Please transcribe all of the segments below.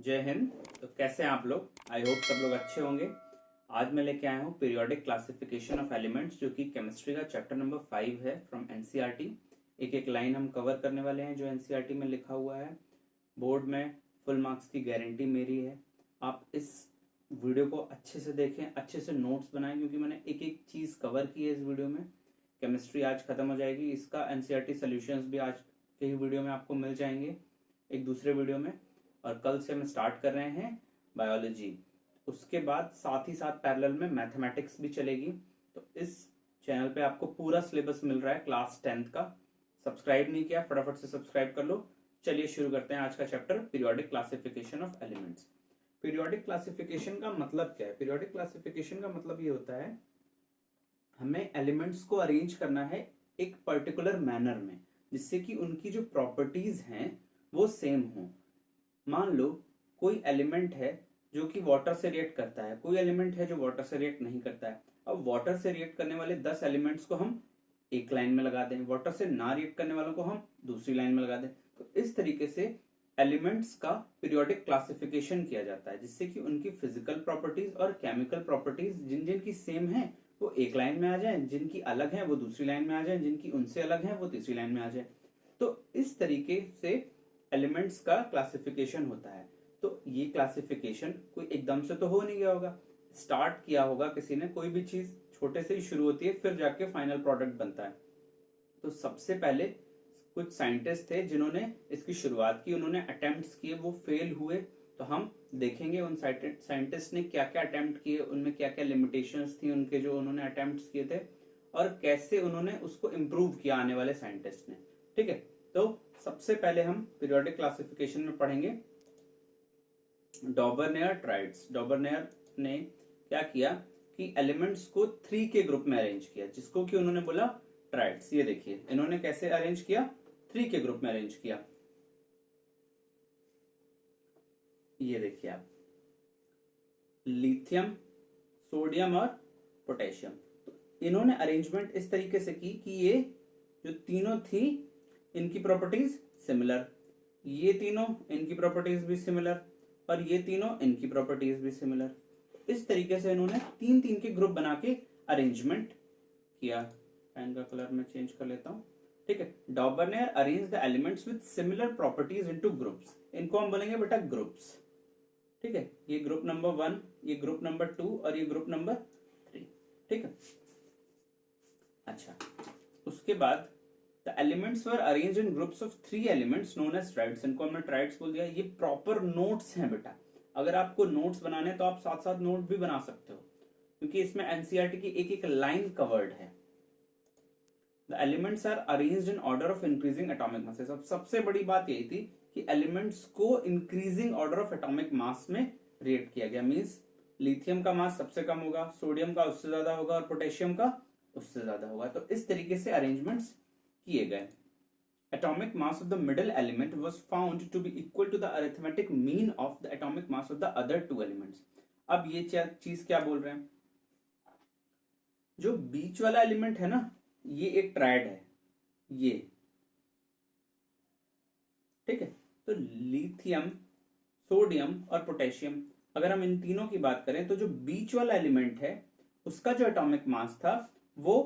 जय हिंद। तो कैसे हैं आप लोग? आई होप सब लोग अच्छे होंगे। आज मैं लेके आया हूँ पीरियोडिक क्लासिफिकेशन ऑफ एलिमेंट्स, जो कि केमिस्ट्री का चैप्टर नंबर 5 है फ्रॉम एनसीईआरटी। एक एक लाइन हम कवर करने वाले हैं जो एनसीईआरटी में लिखा हुआ है। बोर्ड में फुल मार्क्स की गारंटी मेरी है। आप इस वीडियो को अच्छे से देखें, अच्छे से नोट्स बनाएं, क्योंकि मैंने एक एक चीज़ कवर की है इस वीडियो में। केमिस्ट्री आज खत्म हो जाएगी, इसका एनसीईआरटी सॉल्यूशंस भी आज के ही वीडियो में आपको मिल जाएंगे, एक दूसरे वीडियो में। और कल से हम स्टार्ट कर रहे हैं बायोलॉजी। उसके बाद साथ ही साथ पैरेलल में मैथमेटिक्स भी चलेगी। तो इस चैनल पे आपको पूरा सिलेबस मिल रहा है क्लास 10th का। सब्सक्राइब नहीं किया, फटाफट से सब्सक्राइब कर लो। चलिए शुरू करते हैं आज का chapter, periodic classification of elements. Periodic classification का मतलब क्या है? पीरियोडिक क्लासिफिकेशन का मतलब ये होता है, हमें एलिमेंट्स को अरेंज करना है एक पर्टिकुलर मैनर में, जिससे कि उनकी जो प्रॉपर्टीज हैं वो सेम हो। मान लो कोई एलिमेंट है जो कि वाटर से रिएक्ट करता है, कोई एलिमेंट है जो वाटर से रिएक्ट नहीं करता है। अब वाटर से रिएक्ट करने वाले 10 एलिमेंट्स को हम एक लाइन में लगा दें, वाटर से ना रिएक्ट करने वालों को हम दूसरी लाइन में लगा दें। तो इस तरीके से एलिमेंट्स का पीरियोडिक क्लासिफिकेशन किया जाता है, जिससे कि उनकी फिजिकल प्रॉपर्टीज और केमिकल प्रॉपर्टीज जिन जिन की सेम है वो एक लाइन में आ जाए, जिनकी अलग है वो दूसरी लाइन में आ जाए, जिनकी उनसे अलग है वो तीसरी लाइन में आ जाए। तो इस तरीके से एलिमेंट्स का क्लासिफिकेशन होता है। तो ये क्लासिफिकेशन कोई एकदम से तो हो नहीं गया होगा, स्टार्ट किया होगा किसी ने। कोई भी चीज छोटे से ही शुरू होती है, फिर जाके फाइनल प्रोडक्ट बनता है। तो सबसे पहले कुछ साइंटिस्ट थे जिन्होंने इसकी शुरुआत की, उन्होंने अटेम्प्ट्स किए, वो फेल हुए। तो हम देखेंगे उन साइंटिस्ट ने क्या क्या अटेम्प्ट किए, उनमें क्या क्या लिमिटेशंस थी उनके जो उन्होंने अटेम्प्ट्स किए थे, और कैसे उन्होंने उसको इम्प्रूव किया आने वाले साइंटिस्ट ने। ठीक है, तो सबसे पहले हम पीरियोडिक क्लासिफिकेशन में पढ़ेंगे डॉबरनेयर ट्राइड्स। डॉबरनेयर ने क्या किया कि एलिमेंट्स को 3 के ग्रुप में अरेंज किया, जिसको कि उन्होंने बोला ट्राइड्स। ये देखिए इन्होंने कैसे अरेंज किया, 3 के ग्रुप में अरेंज किया। ये देखिए आप, लिथियम, सोडियम और पोटेशियम। तो इन्होंने अरेंजमेंट इस तरीके से की कि ये जो तीनों थी इनकी प्रॉपर्टीज सिमिलर, ये तीनों इनकी प्रॉपर्टीज भी सिमिलर, और ये तीनों इनकी प्रॉपर्टीज भी सिमिलर। इस तरीके से इन्होंने 3-3 के ग्रुप बना के अरेंजमेंट किया। पेन का कलर मैं चेंज कर लेता हूं। ठीक है, Dobereiner arrange the elements with similar properties into groups. इनको हम बोलेंगे बेटा ग्रुप्स। ठीक है, ये ग्रुप नंबर 1, ये ग्रुप नंबर 2 और ये ग्रुप नंबर 3। ठीक है, अच्छा, उसके बाद the elements were arrange in groups of 3 elements known as triads. इनको हमने ट्राइड्स बोल दिया। ये प्रॉपर नोट्स हैं बेटा। अगर आपको नोट्स बनाने तो आप साथ साथ नोट भी बना सकते हो, क्योंकि इसमें एनसीईआरटी की एक एक लाइन कवर्ड है। The elements are arranged in order of increasing atomic mass. सबसे बड़ी बात यही थी कि एलिमेंट्स को increasing order of atomic mass में रिएक्ट किया गया। मींस लिथियम का मास सबसे कम होगा, सोडियम का उससे ज्यादा होगा, और पोटेशियम का उससे ज्यादा होगा। तो इस तरीके से अरेंजमेंट्स किए गए। Atomic mass of the middle element was found to be equal to the arithmetic mean of the atomic mass of the other 2 elements. अब ये चीज क्या बोल रहे हैं, जो बीच वाला एलिमेंट है ना, ये एक ट्रायड है ये। ठीक है, तो लिथियम, सोडियम और पोटेशियम, अगर हम इन तीनों की बात करें तो जो बीच वाला एलिमेंट है उसका जो एटॉमिक मास था वो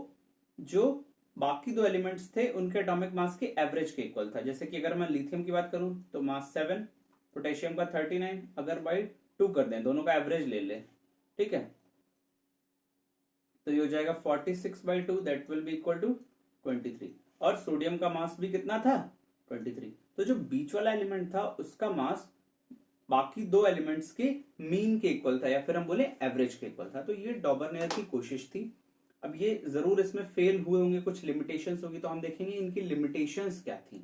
जो बाकी 2 एलिमेंट्स थे उनके एटॉमिक मास के एवरेज के इक्वल था। जैसे कि अगर मैं लिथियम की बात करूं तो मास 7, पोटेशियम का 39, अगर बाई 2 कर दें, दोनों का एवरेज ले लें, ठीक है, तो ये हो जाएगा 46/2, that will be equal to 23। और सोडियम का मास भी कितना था, 23। तो जो बीच वाला एलिमेंट था उसका मास बाकी 2 एलिमेंट्स के मीन के इक्वल था, या फिर हम बोले एवरेज के इक्वल था। तो ये डॉबरनेयर की कोशिश थी। अब ये जरूर इसमें फेल हुए होंगे, कुछ लिमिटेशंस होगी, तो हम देखेंगे इनकी लिमिटेशंस क्या थी।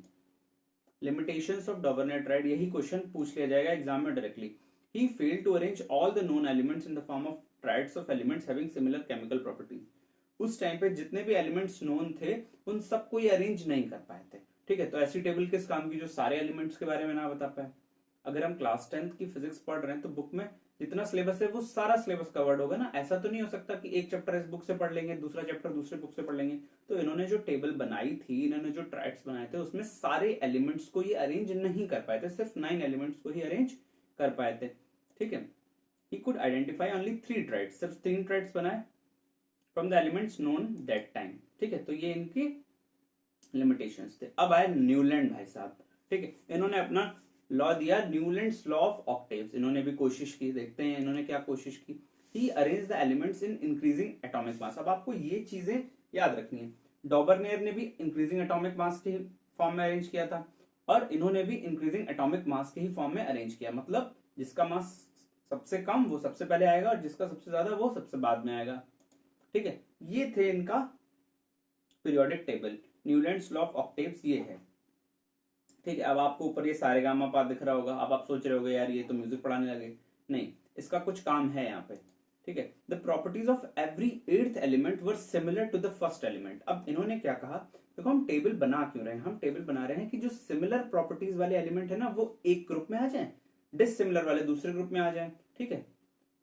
लिमिटेशंस ऑफ डॉबरनेयर ट्राइड, यही क्वेश्चन पूछ लिया जाएगा एग्जाम में directly. He failed to arrange all the known elements in the form of triads of elements having similar chemical properties. उस टाइम पे जितने भी एलिमेंट्स नोन थे उन सबको ये अरेंज नहीं कर पाए थे। ठीक है, तो ऐसी टेबल किस काम की जो सारे एलिमेंट्स के बारे में ना बता पाए। अगर हम क्लास 10th की फिजिक्स पढ़ रहे हैं तो बुक में जितना सिलेबस है वो सारा सिलेबस कवर्ड होगा ना। ऐसा तो नहीं हो सकता कि एक चैप्टर इस बुक से पढ़ लेंगे, दूसरा चैप्टर दूसरे बुक से पढ़ लेंगे। तो इन्होंने जो टेबल बनाई थी, इन्होंने जो ट्राइड्स बनाए थे, उसमें सारे एलिमेंट्स को ये अरेंज नहीं कर पाए थे, सिर्फ 9 एलिमेंट्स को ही अरेंज कर पाए थे, ठीक है। He could identify only 3 triads, सिर्फ 3 ट्राइड्स बनाए from the elements known that time, ठीक है। तो ये इनकी लिमिटेशंस थे। अब आए न्यूलैंड भाई साहब, ठीक है। इन्होंने अपना लॉ दिया, न्यूलैंड्स लॉ ऑफ ऑक्टेव्स। इन्होंने भी कोशिश की, देखते हैं इन्होंने क्या कोशिश की। He arrange the elements in increasing atomic mass. अब आपको ये चीजें याद रखनी है, डॉबरनेयर ने भी इंक्रीजिंग एटॉमिक मास के फॉर्म में अरेंज किया था, और इन्होंने भी इंक्रीजिंग एटॉमिक मास के ही फॉर्म में अरेंज किया। मतलब जिसका मास सबसे कम वो सबसे पहले आएगा, और जिसका सबसे ज्यादा वो सबसे बाद में आएगा, ठीक है। ये थे इनका periodic table, Newlands law of octaves ये है, ठीक है। अब आपको ऊपर ये सारे गामा पा दिख रहा होगा। अब आप सोच रहे होगे यार ये तो म्यूजिक पढ़ाने लगे, नहीं, इसका कुछ काम है यहाँ पे, ठीक है। The properties of every 8th element were similar to the first element. अब इन्होंने क्या कहा, देखो हम टेबल बना क्यों रहे हैं, हम टेबल बना रहे हैं कि जो सिमिलर प्रॉपर्टीज वाले एलिमेंट है ना वो एक ग्रुप में आ जाए, डिससिमिलर वाले दूसरे ग्रुप में आ जाए, ठीक है।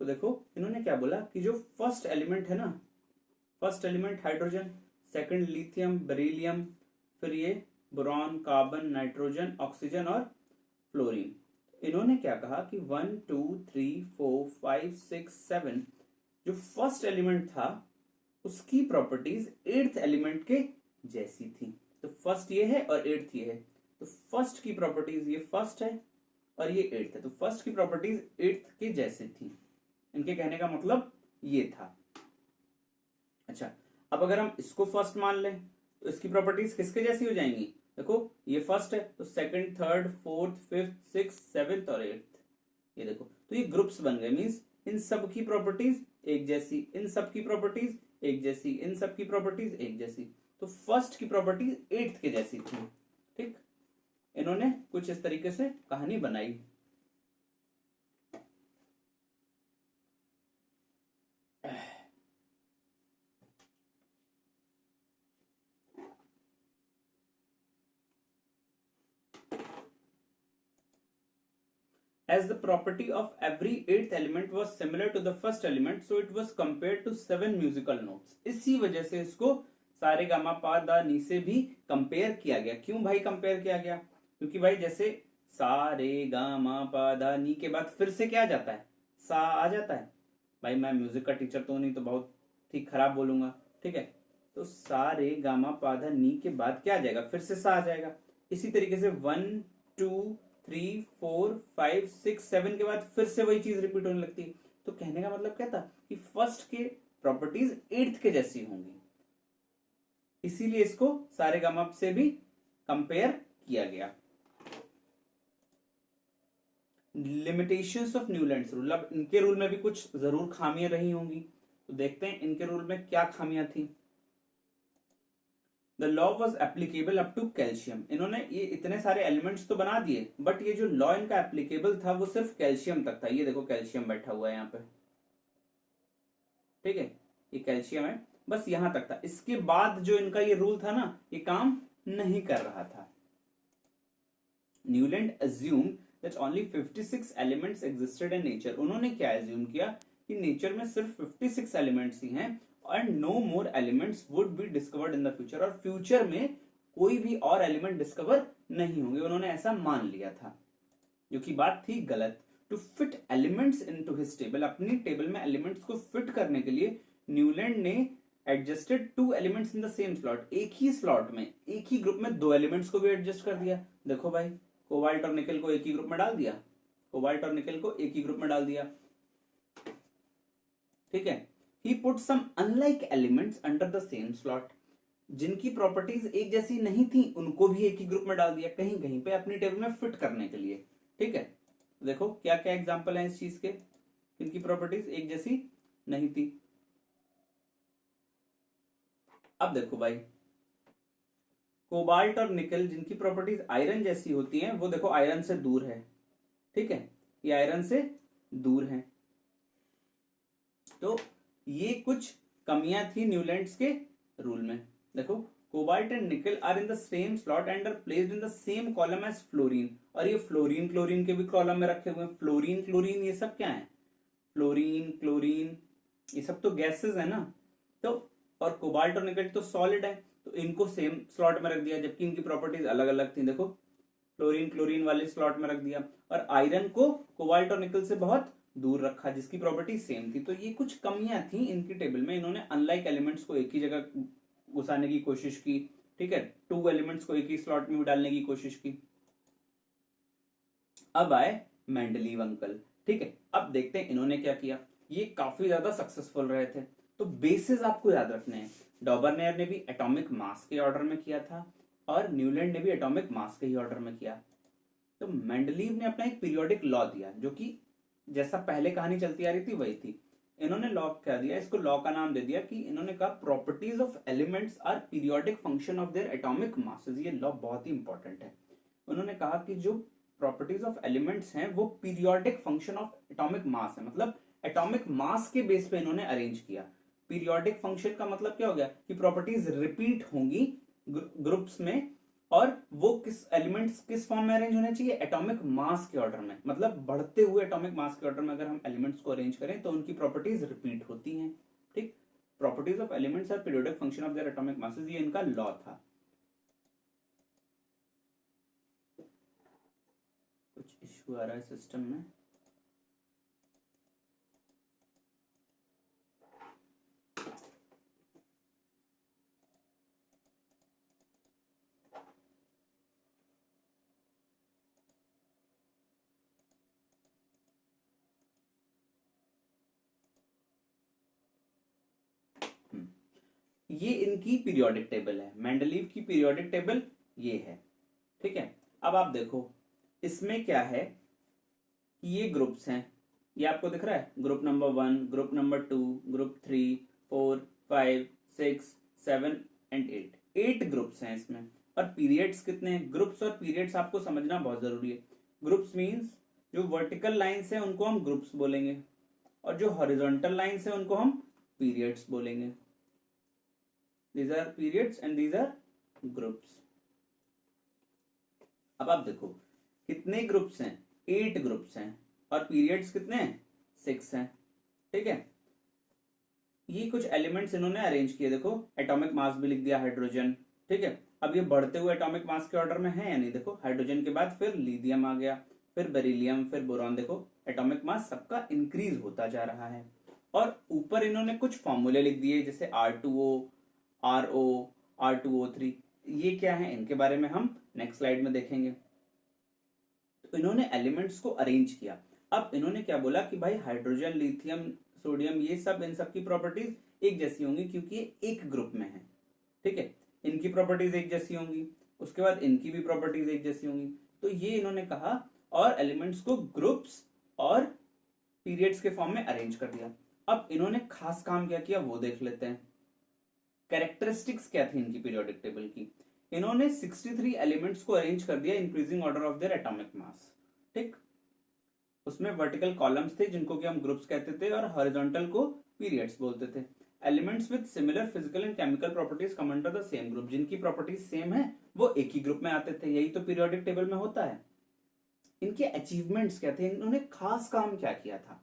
तो देखो इन्होंने क्या बोला कि जो फर्स्ट एलिमेंट है ना, first element hydrogen, second lithium beryllium, फिर ये बोरॉन कार्बन नाइट्रोजन ऑक्सीजन और फ्लोरीन। इन्होंने क्या कहा कि 1 2 3 4 5 6 7 जो फर्स्ट एलिमेंट था उसकी प्रॉपर्टीज 8th एलिमेंट के जैसी थी। तो फर्स्ट ये है और 8th ये है, तो फर्स्ट की प्रॉपर्टीज, ये फर्स्ट है और ये 8th है, तो फर्स्ट की प्रॉपर्टीज 8th के जैसे थी। इनके कहने का मतलब ये था। अच्छा, अब अगर हम इसको फर्स्ट मान लें तो इसकी प्रॉपर्टीज किसके जैसी हो जाएंगी। देखो ये फर्स्ट है तो second, third, fourth, fifth, six, seventh और 8th, ये देखो तो ये ग्रुप्स बन गए। मींस इन सब की प्रॉपर्टीज एक जैसी, इन सब की प्रॉपर्टीज एक जैसी, इन सब की प्रॉपर्टीज एक जैसी। तो फर्स्ट की प्रॉपर्टीज 8th के जैसी थी, ठीक। इन्होंने कुछ इस तरीके से कहानी बनाई। As the property of every 8th element was similar to the first element, so it was compared to 7 musical notes. इसी वजह से इसको सारे गामा पा दा नी से भी कंपेयर किया गया। क्यों भाई कंपेयर किया गया, क्योंकि भाई जैसे सा रे गामा पा दा नी के बाद फिर से क्या आ जाता है, सा आ जाता है। भाई मैं म्यूजिक का टीचर तो नहीं, तो बहुत ही खराब बोलूंगा, ठीक है। तो सा रे गामा पा दा नी के बाद क्या आ जाएगा, फिर से सा आ जाएगा। इसी तरीके से 1 2 3 4 5 6 7 के बाद फिर से वही चीज रिपीट होने लगती है। तो कहने का मतलब क्या था कि फर्स्ट के प्रॉपर्टीज 8th के जैसी होंगी, इसीलिए इसको सारे गामा से भी कंपेयर किया गया। लिमिटेशंस ऑफ न्यूलैंड्स रूल, अब इनके रूल में भी कुछ जरूर खामियां रही होंगी, तो देखते हैं इनके रूल में क्या खामियां थी। The law was applicable up to calcium. इन्होंने ये इतने सारे एलिमेंट्स तो बना दिए, बट ये जो लॉ इनका एप्लीकेबल था वो सिर्फ कैल्शियम तक था। ये देखो कैल्शियम बैठा हुआ है यहाँ पे, ठीक है, ये कैल्शियम है, बस यहां तक था। इसके बाद जो इनका ये रूल था ना, ये काम नहीं कर रहा था। Newland assumed that only 56 elements existed in nature। उन्होंने क्या एज्यूम किया कि नेचर में सिर्फ 56 एलिमेंट्स ही हैं, and no more elements would be discovered in the future. और फ्यूचर में कोई भी और एलिमेंट डिस्कवर नहीं होंगे, उन्होंने ऐसा मान लिया था, जो कि बात थी गलत। To fit elements into his table, अपनी टेबल में एलिमेंट्स को फिट करने के लिए न्यूलैंड ने adjusted 2 elements in the same slot. एक ही स्लॉट में, एक ही ग्रुप में 2 एलिमेंट्स को भी एडजस्ट कर दिया। देखो भाई, कोबाल्ट और निकल को एक ही ग्रुप में डाल दिया, कोबाल्ट और निकल को एक ही ग्रुप में डाल दिया, ठीक है। He put some unlike elements under the same slot। जिनकी प्रॉपर्टीज एक जैसी नहीं थी उनको भी एक ही ग्रुप में डाल दिया, कहीं कहीं पे अपनी टेबल में फिट करने के लिए, ठीक है। देखो क्या क्या एग्जांपल है इस चीज के, इनकी प्रॉपर्टीज एक जैसी नहीं थी। अब देखो भाई, कोबाल्ट और निकल जिनकी प्रॉपर्टीज आयरन जैसी होती हैं, वो देखो आयरन से दूर है, ठीक है, ये आयरन से दूर है। तो ये कुछ कमियां थी न्यूलैंड्स के रूल में। देखो cobalt and nickel are in the same slot and are placed in the same column as fluorine. और ये फ्लोरीन क्लोरीन के भी कॉलम में रखे हुए हैं। फ्लोरीन क्लोरीन ये सब क्या है, फ्लोरीन क्लोरीन ये सब तो गैसेस है ना। तो और कोबाल्ट और निकल तो सॉलिड है, तो इनको सेम स्लॉट में रख दिया, जबकि इनकी प्रॉपर्टीज अलग अलग थी। देखो फ्लोरीन क्लोरीन वाले स्लॉट में रख दिया, और आयरन को कोबाल्ट और निकल से बहुत दूर रखा जिसकी प्रॉपर्टी सेम थी। तो ये कुछ कमियां थी इनकी टेबल में, इन्होंने अनलाइक एलिमेंट्स को एक ही जगह घुसाने की कोशिश की, ठीक है, 2 एलिमेंट्स को एक ही स्लॉट में डालने की कोशिश की। अब आए मेंडलीव अंकल, ठीक है। अब देखते हैं इन्होंने क्या किया, ये काफी ज्यादा सक्सेसफुल रहे थे। तो बेसिस आपको याद रखने हैं, डॉबरनेयर ने भी एटॉमिक मास के ऑर्डर में किया था और न्यूलैंड ने भी एटॉमिक मास के ही ऑर्डर में किया। तो मेंडलीव ने अपना एक पीरियोडिक लॉ दिया जो कि जैसा पहले कहानी चलती आ रही थी वही थी। इन्होंने लॉ क्या दिया, इसको लॉ का नाम दे दिया कि इन्होंने कहा properties of elements are periodic function of their atomic masses. ये लॉ बहुत ही इंपॉर्टेंट है। उन्होंने कहा कि जो प्रॉपर्टीज ऑफ एलिमेंट्स हैं वो पीरियोडिक फंक्शन ऑफ एटॉमिक मास है, मतलब एटॉमिक मास के बेस पे इन्होंने अरेंज किया। पीरियोडिक फंक्शन का मतलब क्या हो गया कि प्रॉपर्टीज रिपीट होंगी ग्रुप्स में, और वो किस एलिमेंट्स किस फॉर्म में अरेंज होने चाहिए, एटॉमिक मास के ऑर्डर में, मतलब बढ़ते हुए एटॉमिक मास के ऑर्डर में अगर हम एलिमेंट्स को अरेंज करें तो उनकी प्रॉपर्टीज रिपीट होती हैं, ठीक। Properties of elements are periodic function of their atomic masses, ये इनका लॉ था। कुछ इश्यू आ रहा है सिस्टम में। ये इनकी पीरियोडिक टेबल है, मेंडलीव की पीरियोडिक टेबल ये है, ठीक है। अब आप देखो इसमें क्या है कि ये ग्रुप्स हैं, ये आपको दिख रहा है, group number 1, group number 2, group 3, 4, 5, 6, 7 and 8 groups हैं इसमें। और पीरियड्स कितने हैं, ग्रुप्स और पीरियड्स आपको समझना बहुत जरूरी है। ग्रुप्स मींस जो वर्टिकल लाइंस हैं उनको हम ग्रुप्स बोलेंगे, और जो हॉरिजॉन्टल लाइंस हैं उनको हम पीरियड्स बोलेंगे। These are periods and these are groups. अब आप देखो कितने ग्रुप्स हैं, 8 ग्रुप्स हैं, और पीरियड्स कितने हैं, 6 हैं, ठीक है। ये कुछ एलिमेंट्स इन्होंने अरेंज किए, देखो एटॉमिक मास भी लिख दिया हाइड्रोजन, ठीक है। अब ये बढ़ते हुए एटॉमिक मास के ऑर्डर में है या नहीं, देखो हाइड्रोजन के बाद फिर लिथियम आ गया, फिर बेरिलियम, फिर बोरॉन, देखो एटॉमिक मास सबका इंक्रीज होता जा रहा है। और ऊपर इन्होंने कुछ फॉर्मूले लिख दिए जैसे R2O, RO, R2O3, ये क्या है इनके बारे में हम नेक्स्ट स्लाइड में देखेंगे। तो इन्होंने एलिमेंट्स को अरेंज किया। अब इन्होंने क्या बोला कि भाई हाइड्रोजन, लिथियम, सोडियम, ये सब इन सब की प्रॉपर्टीज एक जैसी होंगी क्योंकि ये एक ग्रुप में है, ठीक है। इनकी प्रॉपर्टीज एक जैसी होंगी, उसके बाद इनकी भी प्रॉपर्टीज एक जैसी होंगी। तो ये इन्होंने कहा और एलिमेंट्स को ग्रुप्स और पीरियड्स के फॉर्म में अरेंज कर दिया। अब इन्होंने खास काम क्या किया वो देख लेते हैं। कैरेक्टरिस्टिक्स क्या थी इनकी पीरियोडिक टेबल की, इन्होंने 63 एलिमेंट्स को अरेंज कर दिया increasing order of their atomic mass, ठीक। उसमें वर्टिकल कॉलम्स थे जिनको कि हम ग्रुप्स कहते थे और हॉरिजॉन्टल को पीरियड्स बोलते थे। Elements with similar physical and chemical properties come under the same group, जिनकी प्रॉपर्टीज सेम है वो एक ही ग्रुप में आते थे, यही तो पीरियोडिक टेबल में होता है। इनके अचीवमेंट्स क्या थे, इन्होंने खास काम क्या किया था,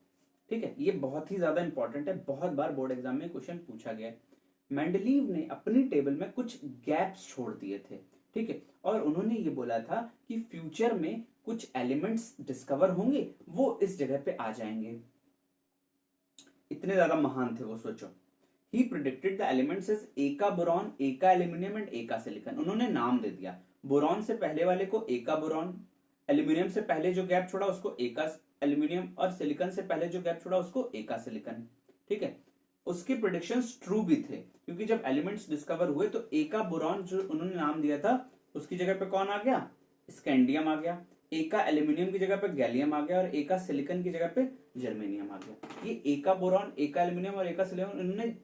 ठीक है। ये बहुत ही ज्यादा इंपॉर्टेंट है, बहुत बार बोर्ड एग्जाम में क्वेश्चन पूछा गया है। मेंडलीव ने अपनी टेबल में कुछ गैप्स छोड़ दिए थे, ठीक है, और उन्होंने ये बोला था कि फ्यूचर में कुछ एलिमेंट्स डिस्कवर होंगे वो इस जगह पे आ जाएंगे। इतने ज्यादा महान थे वो, सोचो। ही प्रिडिक्टेड द एलिमेंट्स इज एका बोरॉन, एका एल्यूमिनियम एंड एका सिलिकॉन। उन्होंने नाम दे दिया, बोरॉन से पहले वाले को एका बोरॉन, एल्यूमिनियम से पहले जो गैप छोड़ा उसको एका एल्यूमिनियम, और सिलिकॉन से पहले जो गैप छोड़ा उसको एका सिलिकॉन, ठीक है। उसके प्रेडिक्शंस ट्रू भी थे क्योंकि जब एलिमेंट्स डिस्कवर हुए तो एका बोरॉन जो उन्होंने नाम दिया था उसकी जगह पे कौन आ गया, स्कैंडियम आ गया। एका एल्यूमिनियम की जगह पे गैलियम आ गया, और एका सिलिकॉन की जगह पे जर्मेनियम आ गया। ये एका बोरॉन, एका एल्यूमिनियम और एका सिलिकॉन उन्होंने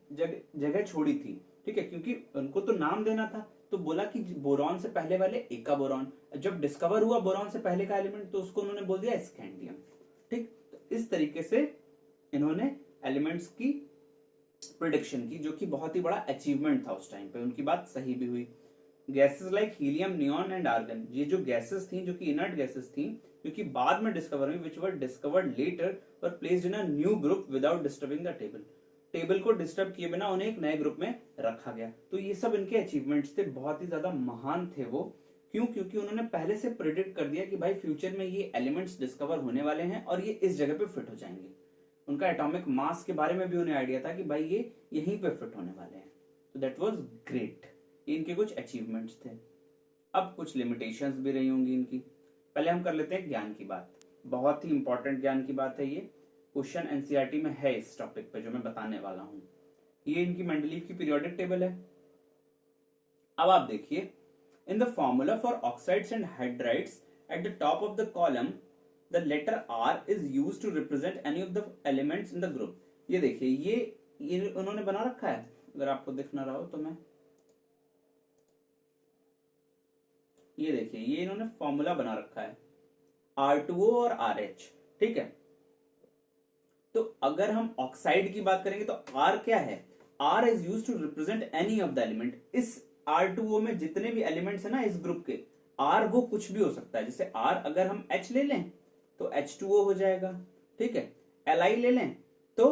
जगह छोड़ी थी, ठीक है, क्योंकि उनको तो नाम देना था। तो बोला कि बोरॉन से पहले वाले एका बोरॉन, जब डिस्कवर हुआ बोरॉन से पहले का एलिमेंट तो उसको उन्होंने बोल दिया स्कैंडियम, ठीक। तो इस तरीके से इन्होंने एलिमेंट्स की प्रिडिक्शन की, जो कि बहुत ही बड़ा अचीवमेंट था उस टाइम पे, उनकी बात सही भी हुई। Gases like helium, neon and argon, ये जो गैसेस थी जो कि इनर्ट गैसेस थी जो कि बाद में डिस्कवर हुई, which were discovered later were placed in a new group without disturbing the table. Table को डिस्टर्ब किए बिना उन्हें एक नए ग्रुप में रखा गया। तो ये सब इनके अचीवमेंट्स थे, बहुत ही ज्यादा महान थे वो, क्यों? क्योंकि उन्होंने पहले से प्रिडिक्ट कर दिया कि भाई फ्यूचर में ये एलिमेंट्स डिस्कवर होने वाले हैं और ये इस जगह पे फिट हो जाएंगे। उनका एटॉमिक मास के बारे में भी उन्हें आइडिया था कि भाई ये यहीं पे फिट होने वाले हैं। तो दैट वाज ग्रेट। इनके कुछ अचीवमेंट्स थे। अब कुछ लिमिटेशंस भी रही होंगी इनकी। पहले हम कर लेते हैं ज्ञान की बात। बहुत ही इंपॉर्टेंट ज्ञान की बात है ये। क्वेश्चन एनसीईआरटी में है इस टॉपिक पे जो मैं बताने वाला हूं। ये इनकी मेंडलीव की पीरियोडिक टेबल है। अब आप देखिए, in the formula for oxides and hydrides at the top of the column the letter R is used to represent any of the elements in the group. ये देखिए, ये उन्होंने बना रखा है। अगर आपको दिख ना रहा हो तो मैं ये देखिए, ये इन्होंने फॉर्मूला बना रखा है R2O और RH। ठीक है, तो अगर हम ऑक्साइड की बात करेंगे तो R क्या है? R is used to represent any of the element. इस R2O में जितने भी एलिमेंट्स है ना इस ग्रुप के, R वो कुछ भी हो सकता है। जैसे R अगर हम H ले लें तो H2O हो जाएगा। ठीक है, Li ले लें तो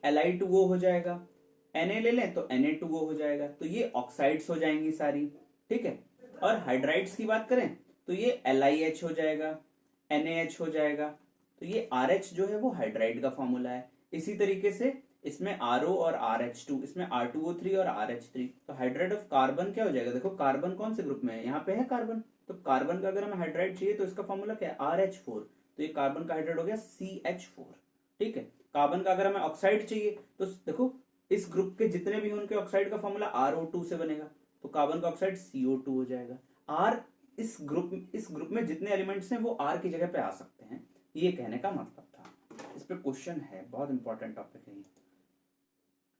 Li2O हो जाएगा, Na ले लें तो Na2O हो जाएगा। तो ये ऑक्साइड्स हो जाएंगी सारी। ठीक है, और हाइड्राइड्स की बात करें तो ये LiH हो जाएगा, NaH हो जाएगा। तो ये RH जो है वो हाइड्राइड का फॉर्मूला है। इसी तरीके से इसमें RO और RH2, इसमें R2O3 और RH3। तो हाइड्राइड ऑफ कार्बन क्या हो जाएगा? देखो कार्बन कौन से ग्रुप में है? यहाँ पे है कार्बन। तो कार्बन का अगर हमें हाइड्राइड चाहिए तो इसका फॉर्मूला क्या है? RH4। तो ये कार्बन का हाइड्राइड हो गया CH4। ठीक है, कार्बन का अगर हमें ऑक्साइड चाहिए तो देखो इस ग्रुप के जितने भी उनके ऑक्साइड का फॉर्मूला RO2 से बनेगा। तो कार्बन का ऑक्साइड CO2 हो जाएगा। R इस ग्रुप में जितने एलिमेंट्स हैं वो R की जगह पे आ सकते हैं, ये कहने का मतलब था। इस पे क्वेश्चन है, बहुत इंपॉर्टेंट टॉपिक है ये।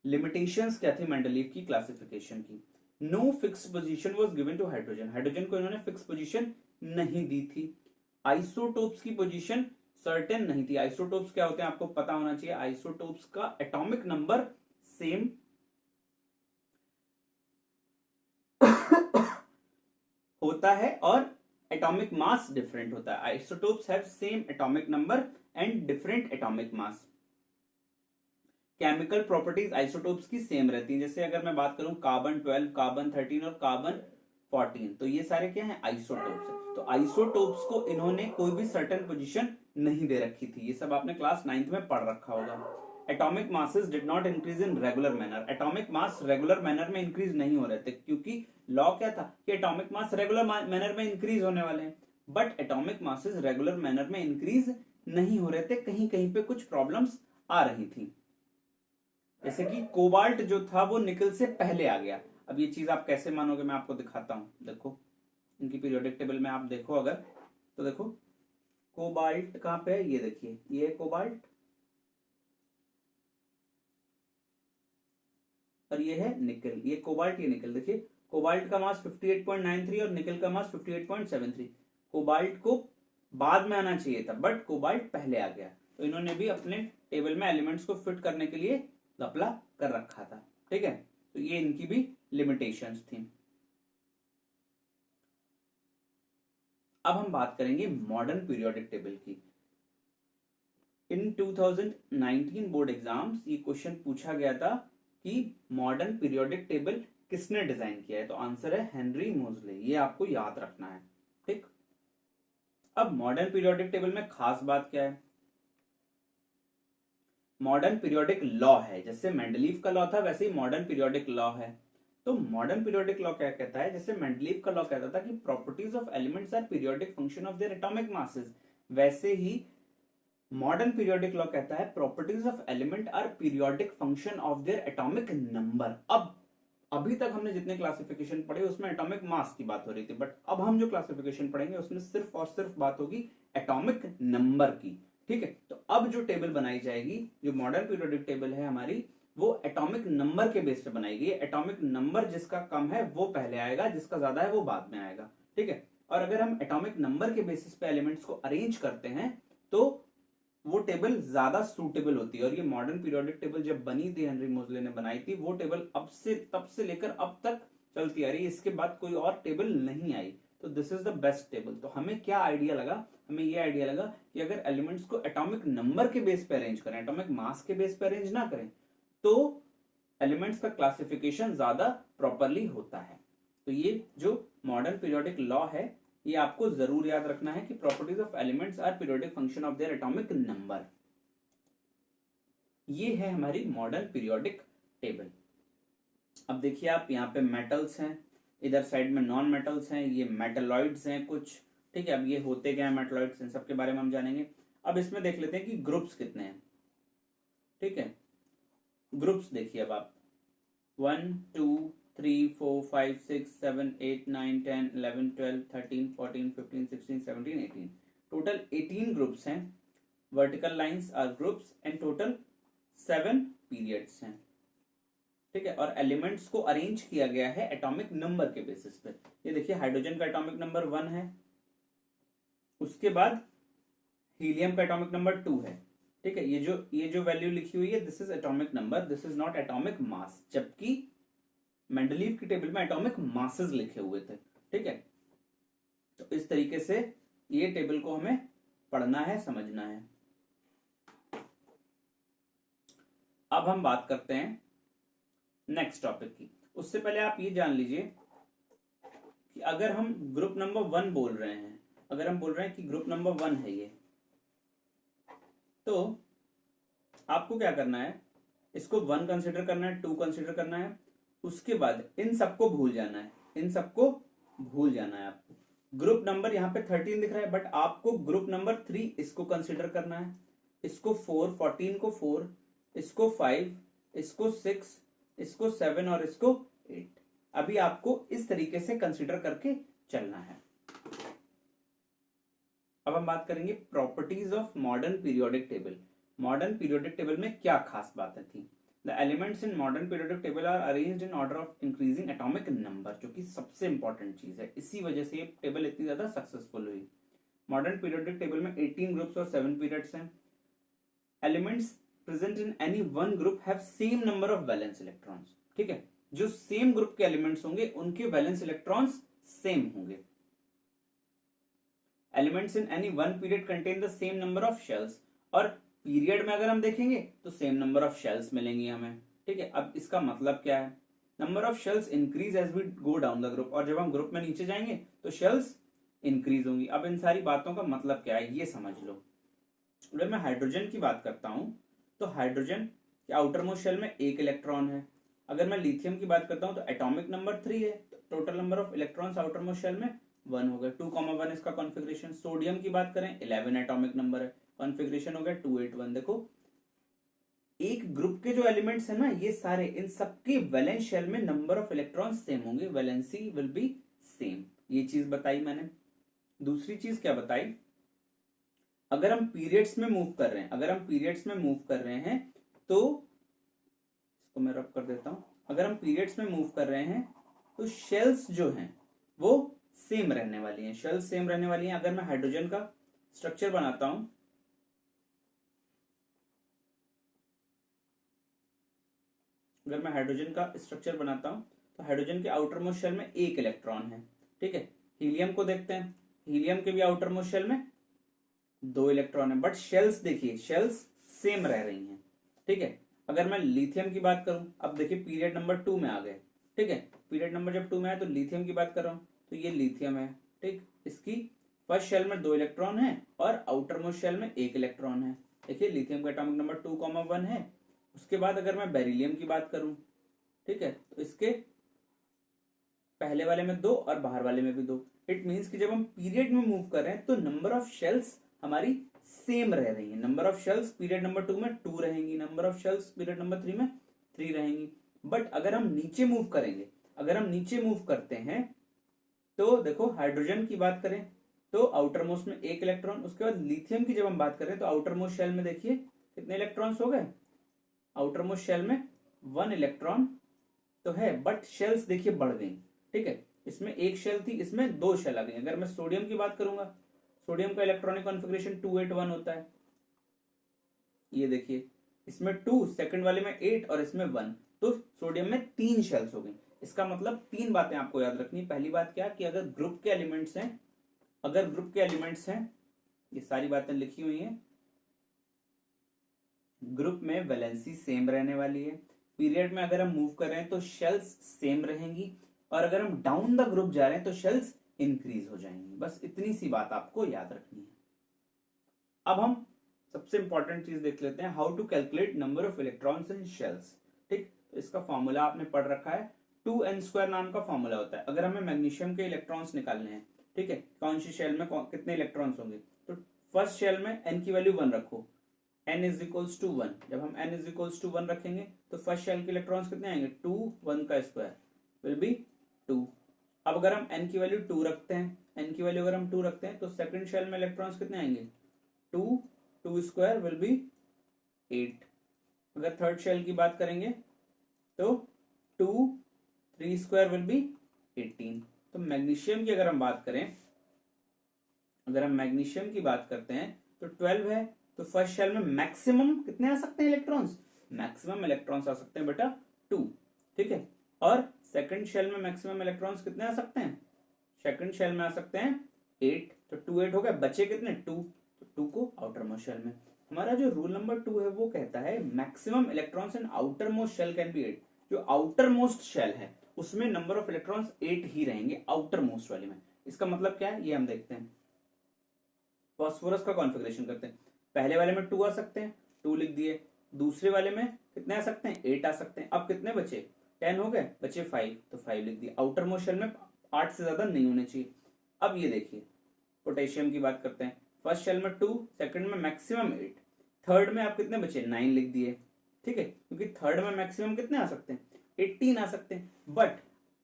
लिमिटेशंस क्या थी मेंडलीव की क्लासिफिकेशन की? No fix position was given to hydrogen. Hydrogen को इन्होंने फिक्स पोजीशन नहीं दी थी। आइसोटोप्स की पोजीशन सर्टेन नहीं थी। आइसोटोप्स क्या होते हैं आपको पता होना चाहिए। आइसोटोप्स का एटॉमिक नंबर सेम होता है और एटॉमिक मास डिफरेंट होता है। Isotopes have same atomic number and different atomic mass. Chemical properties isotopes की सेम रहती हैं। जैसे अगर मैं बात करूं कार्बन 12, कार्बन 13 और कार्बन 14, तो ये सारे क्या हैं? आइसोटोप्स है। तो आइसोटोप्स को इन्होंने कोई भी सर्टेन पोजीशन नहीं दे रखी थी। ये सब आपने क्लास 9th में पढ़ रखा होगा। Atomic masses did not increase in regular manner. Atomic mass regular manner में इंक्रीज नहीं हो रहे थे, क्योंकि लॉ क्या था कि एटॉमिक मास रेगुलर मैनर में इंक्रीज होने वाले हैं। But atomic masses regular manner में इंक्रीज नहीं हो रहे थे, कहीं कहीं पे कुछ प्रॉब्लम्स आ रही थी। जैसे कि कोबाल्ट जो था वो निकल से पहले आ गया। अब ये चीज आप कैसे मानोगे मैं आपको दिखाता हूं। देखो इनकी पीरियोडिक टेबल में आप देखो अगर, तो देखो कोबाल्ट कहां पे है? ये देखिए, ये कोबाल्ट और ये है निकल। ये कोबाल्ट, ये निकल। देखिए कोबाल्ट का मास 58.93 और निकल का मास 58.73। कोबाल्ट को बाद में आना चाहिए था, बट कोबाल्ट पहले आ गया। तो इन्होंने भी अपने टेबल में एलिमेंट्स को फिट करने के लिए घपला कर रखा था। ठीक है, तो ये इनकी भी लिमिटेशंस थी। अब हम बात करेंगे मॉडर्न पीरियोडिक टेबल की। इन 2019 बोर्ड एग्जाम्स ये क्वेश्चन पूछा गया था कि मॉडर्न पीरियोडिक टेबल किसने डिजाइन किया है? तो आंसर है हेनरी मोजले। ये आपको याद रखना है। ठीक, अब मॉडर्न पीरियोडिक टेबल में खास बात क्या है? मॉडर्न पीरियोडिक लॉ है। जैसे मेंडलीव का लॉ था वैसे ही मॉडर्न पीरियोडिक लॉ है। तो मॉडर्न पीरियोडिक लॉ क्या कहता है? जैसे मेंडलीव का लॉ कहता था कि properties of elements are periodic function of their atomic masses, वैसे ही मॉडर्न पीरियोडिक लॉ कहता है properties of element are periodic function of their atomic number. अब अभी तक हमने जितने क्लासिफिकेशन पढ़े उसमें एटॉमिक मास की बात हो रही थी, बट अब हम जो क्लासिफिकेशन पढ़ेंगे उसमें सिर्फ और सिर्फ बात होगी एटॉमिक नंबर की। ठीक है, तो अब जो टेबल बनाई जाएगी, जो मॉडर्न पीरियोडिक टेबल है हमारी, वो एटॉमिक नंबर के बेस पे बनाई गई है। एटॉमिक नंबर जिसका कम है वो पहले आएगा, जिसका ज्यादा है वो बाद में आएगा। ठीक है, और अगर हम एटॉमिक नंबर के बेसिस पे एलिमेंट्स को अरेंज करते हैं तो वो टेबल ज्यादा सूटेबल होती है। और ये मॉडर्न पीरियोडिक टेबल जब बनी थी, हेनरी मोजले ने बनाई थी, वो टेबल तब से लेकर अब तक चलती आ रही है। इसके बाद कोई और टेबल नहीं आई। तो this is the best table. तो हमें क्या आइडिया लगा? हमें ये आइडिया लगा कि अगर एलिमेंट्स को एटॉमिक नंबर के बेस पे अरेंज करें, एटॉमिक मास के बेस पे अरेंज ना करें, तो एलिमेंट्स का क्लासिफिकेशन ज्यादा प्रॉपरली होता है। तो ये जो मॉडर्न पीरियोडिक लॉ है ये आपको जरूर याद रखना है कि properties of elements are periodic function of their atomic number. ये है हमारी मॉडर्न पीरियोडिक टेबल। अब देखिए आप, यहाँ पे मेटल्स हैं, इधर साइड में नॉन मेटल्स हैं, ये मेटलॉइड्स हैं कुछ, ठीक है। अब ये होते क्या है मेटलॉइड्स, इन सबके बारे में हम जानेंगे। अब इसमें देख लेते हैं कि ग्रुप्स कितने हैं, ठीक है। ग्रुप्स देखिए अब आप, 1 2 3 4 5 6 7 8 9 10 11 12 13 14 15 16 17 18, टोटल 18 ग्रुप्स हैं। Vertical lines are groups and total 7 periods हैं, ठीक है। और एलिमेंट्स को अरेंज किया गया है एटॉमिक नंबर के बेसिस पे। ये देखिए हाइड्रोजन का एटॉमिक नंबर 1 है, उसके बाद हीलियम का एटॉमिक नंबर 2 है, ठीक है। ये जो वैल्यू लिखी हुई है this is atomic number, this is not atomic mass, जबकि मेंडलीव की टेबल में एटॉमिक मासेस लिखे हुए थे, ठीक है। तो इस तरीके से ये टेबल को हमें पढ़ना है, समझना है। अब हम बात करते हैं नेक्स्ट टॉपिक की। उससे पहले आप ये जान लीजिए कि अगर हम ग्रुप नंबर 1 बोल रहे हैं, अगर हम बोल रहे हैं कि ग्रुप नंबर 1 है ये, तो आपको क्या करना है, इसको 1 कंसिडर करना है, 2 कंसिडर करना है, उसके बाद इन सबको भूल जाना है, इन सबको भूल जाना है आपको। ग्रुप नंबर यहाँ पे 13 दिख रहा है, बट आपको ग्रुप नंबर 3 इसको कंसिडर करना है, इसको 4, 14 को 4, इसको 5, इसको 6, इसको 7 और इसको 8। अभी आपको इस तरीके से कंसिडर करके चलना है। अब हम बात करेंगे properties of modern periodic table. Modern periodic table में क्या खास बातें थी। The elements in modern periodic table are arranged in order of increasing atomic number, जो कि सबसे इंपॉर्टेंट चीज है, इसी वजह से ये टेबल इतनी ज्यादा सक्सेसफुल हुई। मॉडर्न पीरियोडिक टेबल में 18 ग्रुप्स और 7 पीरियड्स हैं। Elements present in any one group have same number of valence electrons, ठीक है। जो सेम ग्रुप के एलिमेंट्स होंगे उनके वैलेंस इलेक्ट्रॉन्स सेम होंगे। Elements in any one period contain the same number of shells, और पीरियड में अगर हम देखेंगे तो सेम नंबर ऑफ शेल्स मिलेंगी हमें, ठीक है। अब इसका मतलब क्या है, number of shells increase as we go down the group, और जब हम ग्रुप में नीचे जाएंगे तो शेल्स इंक्रीज होंगी। अब इन सारी बातों का मतलब क्या है ये समझ लो। अगर मैं हाइड्रोजन की बात करता हूं तो हाइड्रोजन के आउटर मोस्ट शेल में 1 इलेक्ट्रॉन है। अगर मैं लिथियम की बात करता हूं तो एटॉमिक नंबर 3 है, तो total number of electrons outer most shell में 1 हो गया, 2,1 इसका कॉन्फ़िगरेशन। सोडियम की बात करें 11 एटॉमिक नंबर है, कॉन्फ़िगरेशन हो गया 281। देखो एक ग्रुप के जो एलिमेंट्स है ना, ये सारे, इन सबके वैलेंस शेल में नंबर ऑफ इलेक्ट्रॉन्स सेम होंगे, वैलेंसी विल बी सेम। ये चीज बताई मैंने। दूसरी चीज क्या बताई, अगर हम पीरियड्स में मूव कर रहे हैं, अगर हम पीरियड्स में मूव कर रहे हैं तो इसको मैं रब कर देता हूं, अगर हम पीरियड्स में मूव कर रहे हैं तो शेल्स जो हैं वो सेम रहने वाली हैं, शेल्स सेम रहने वाली हैं। अगर मैं हाइड्रोजन का स्ट्रक्चर बनाता हूं, अगर मैं हाइड्रोजन का स्ट्रक्चर बनाता हूं तो हाइड्रोजन के आउटर मोस्ट शेल में 1 इलेक्ट्रॉन है, ठीक है। हीलियम को देखते हैं, हीलियम के भी आउटर मोस्ट शेल में 2 इलेक्ट्रॉन है, बट शेल्स देखिए शेल्स सेम रह रही हैं, ठीक है। अगर मैं लिथियम की बात करूं, अब देखिए पीरियड नंबर 2 में आ गए, ठीक है। पीरियड नंबर जब 2 में आया तो लिथियम की बात कर रहा हूं, तो ये लिथियम है, ठीक। इसकी फर्स्ट शेल में 2 इलेक्ट्रॉन है और आउटर मोस्ट शेल में 1 इलेक्ट्रॉन है। देखिए लिथियम का एटॉमिक नंबर 2,1 है। उसके बाद अगर मैं बेरिलियम की बात करूं, ठीक है, तो इसके पहले वाले में 2 और बाहर वाले में भी 2। इट मीन्स कि जब हम पीरियड में मूव कर रहे हैं तो नंबर ऑफ शेल्स हमारी सेम रह रही है। Number of shells period number 2 में 2 रहेंगी, number of shells period number 3 में 3 रहेंगी। बट अगर हम नीचे मूव करेंगे, अगर हम नीचे मूव करते हैं तो देखो हाइड्रोजन की बात करें तो आउटर मोस्ट में 1 इलेक्ट्रॉन, उसके बाद लिथियम की जब हम बात करें तो आउटर मोस्ट शेल में देखिए कितने इलेक्ट्रॉन्स हो गए, आउटर मोस्ट शेल में 1 इलेक्ट्रॉन तो है, बट शेल्स देखिए बढ़ गई, ठीक है। इसमें 1 शेल थी, इसमें 2 शेल आ गई। अगर मैं सोडियम की बात करूंगा, सोडियम का इलेक्ट्रॉनिक कॉन्फ़िगरेशन 281 होता है, ये देखिए इसमें 2, सेकंड वाले में 8 और इसमें 1, तो सोडियम में 3 शेल्स हो गई। इसका मतलब 3 बातें आपको याद रखनी। पहली बात क्या कि अगर ग्रुप के एलिमेंट्स हैं, अगर ग्रुप के एलिमेंट्स हैं, ये सारी बातें लिखी हुई हैं, ग्रुप में वैलेंसी सेम रहने वाली है। पीरियड में अगर हम मूव कर रहे हैं तो शेल्स सेम रहेंगी, और अगर हम डाउन द ग्रुप जा रहे हैं तो शेल्स इंक्रीज हो जाएंगी। बस इतनी सी बात आपको याद रखनी है। अब हम सबसे इंपॉर्टेंट चीज देख लेते हैं, how to calculate number of electrons in shells. ठीक, तो इसका फॉर्मूला आपने पढ़ रखा है, 2n² नाम का फॉर्मूला होता है। अगर हमें मैग्नीशियम के इलेक्ट्रॉन्स निकालने हैं, ठीक है, कौन सी शेल में कितने इलेक्ट्रॉन्स होंगे, तो फर्स्ट शेल में n की वैल्यू 1 रखो, n इज इक्वल्स टू 1। जब हम n इज इक्वल्स टू 1 रखेंगे तो फर्स्ट शेल के इलेक्ट्रॉन्स कितने आएंगे, 2, 1 का स्क्वायर विल बी 2। अब अगर हम n की वैल्यू 2 रखते हैं, n की वैल्यू अगर हम 2 रखते हैं तो सेकंड शेल में इलेक्ट्रॉन्स कितने आएंगे, 2, 2 स्क्वायर विल बी 8। अगर थर्ड शेल की बात करेंगे तो 2, 3 स्क्वायर विल बी 18। तो मैग्नीशियम की अगर हम बात करें, अगर हम मैग्नीशियम की बात करते हैं तो 12 है, तो फर्स्ट शेल में मैक्सिमम कितने आ सकते हैं इलेक्ट्रॉन्स, मैक्सिमम इलेक्ट्रॉन्स आ सकते हैं बेटा 2, ठीक है। और सेकंड शेल में मैक्सिमम इलेक्ट्रॉन्स कितने आ सकते हैं, सेकंड शेल में आ सकते हैं 8, तो 2 8 हो गए, बचे कितने 2, तो 2 को आउटर मोस्ट शेल में। हमारा जो रूल नंबर 2 है वो कहता है maximum electrons in outer most shell can be 8। जो आउटर मोस्ट शेल है उसमें नंबर ऑफ इलेक्ट्रॉन्स 8 ही रहेंगे, आउटर मोस्ट वाले में। इसका मतलब क्या है ये हम देखते हैं। फास्फोरस का कॉन्फ़िगरेशन करते हैं, पहले वाले में 2 आ सकते हैं, 2 लिख दिए, दूसरे वाले में कितने आ सकते हैं, 8 आ सकते हैं। अब कितने बचे, 10 हो गए, बचे 5, तो 5 लिख दिए। आउटर मोस्ट शेल में 8 से ज्यादा नहीं होने चाहिए। अब ये देखिए पोटेशियम की बात करते हैं, फर्स्ट शेल में 2, सेकंड में मैक्सिमम 8, थर्ड में आप कितने बचे 9 लिख दिए, ठीक है, क्योंकि थर्ड में मैक्सिमम कितने आ सकते हैं 18 आ सकते हैं। बट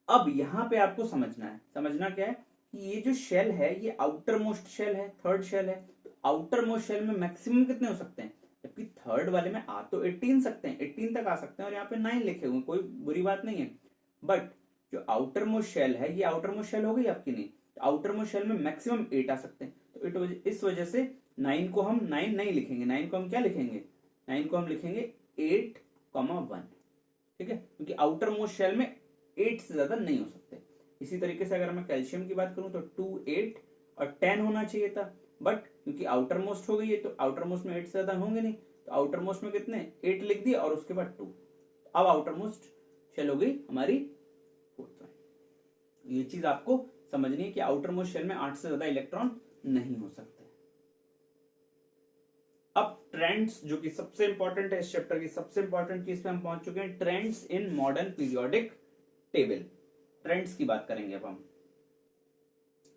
अब यहाँ पे आपको समझना है, समझना क्या है कि ये जो शेल है ये आउटर मोस्ट शेल है, थर्ड शेल है, तो आउटर मोस्ट शेल में मैक्सिमम कितने हो सकते हैं, जबकि थर्ड वाले में आ तो 18 सकते हैं, 18 तक आ सकते हैं, और यहाँ पे 9 लिखे हुए, कोई बुरी बात नहीं है। बट जो आउटर मोस्ट शेल है ये आउटर मोस्ट शेल हो गई आपकी, नहीं, तो आउटर मोस्ट शेल में मैक्सिमम 8 आ सकते हैं, तो इस वजह से 9 को हम 9 नहीं लिखेंगे, 9 को हम क्या लिखेंगे, 9 को हम लिखेंगे 8,1, ठीक है, क्योंकि आउटर मोस्ट शेल में 8 से ज्यादा नहीं हो सकते। इसी तरीके से अगर मैं कैल्शियम की बात करूं तो 2, 8 और 10 होना चाहिए था, बट क्योंकि आउटर मोस्ट हो गई है तो आउटर मोस्ट में 8 से ज्यादा होंगे नहीं, तो आउटर मोस्ट में कितने 8 लिख दिया और उसके बाद 2। अब आउटर मोस्ट शेल हो गई हमारी 4th। ये चीज आपको समझनी है कि आउटर मोस्ट शेल में 8 से ज्यादा इलेक्ट्रॉन नहीं हो सकते। अब ट्रेंड्स, जो कि सबसे इंपॉर्टेंट है इस चैप्टर की सबसे इंपॉर्टेंट चीज पे हम पहुंच चुके हैं, trends in modern periodic table. Trends की बात करेंगे अब हम।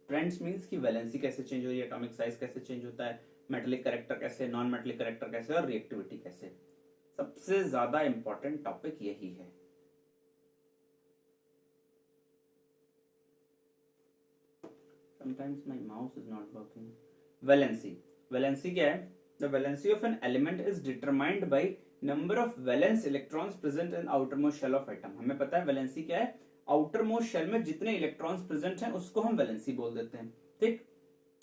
ट्रेंड्स मींस कि वैलेंसी कैसे चेंज हो रही है, एटॉमिक साइज कैसे चेंज होता है, मेटेलिक कैरेक्टर कैसे, नॉन मेटेलिक कैरेक्टर कैसे, और रिएक्टिविटी कैसे। सबसे ज्यादा इंपॉर्टेंट टॉपिक यही है। Sometimes my mouse is not working. Valency. Valency क्या है? The valency of an element is determined by number of valence electrons present in outermost shell of atom. हमें पता है valency क्या है? outermost shell में जितने इलेक्ट्रॉन्स प्रेजेंट हैं उसको हम वैलेंसी बोल देते हैं, ठीक।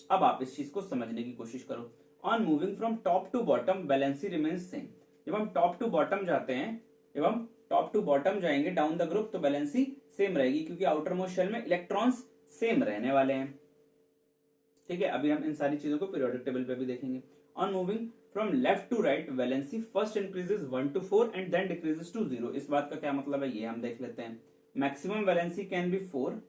अब आप इस चीज को समझने की कोशिश करो। On moving from top to bottom valency remains same. जब हम टॉप टू बॉटम जाते हैं, जब हम टॉप टू बॉटम जाएंगे डाउन द ग्रुप, तो वैलेंसी सेम रहेगी, क्योंकि आउटरमोस्ट शेल में इलेक्ट्रॉन्स सेम रहने वाले हैं, ठीक है। अभी हम इन सारी चीजों को पीरियोडिक टेबल पे भी देखेंगे। On moving from left to right valency first increases 1 to 4 and then decreases to 0। इस बात का क्या मतलब है ये हम देख लेते हैं। मैक्सिमम वैलेंसी कैन बी 4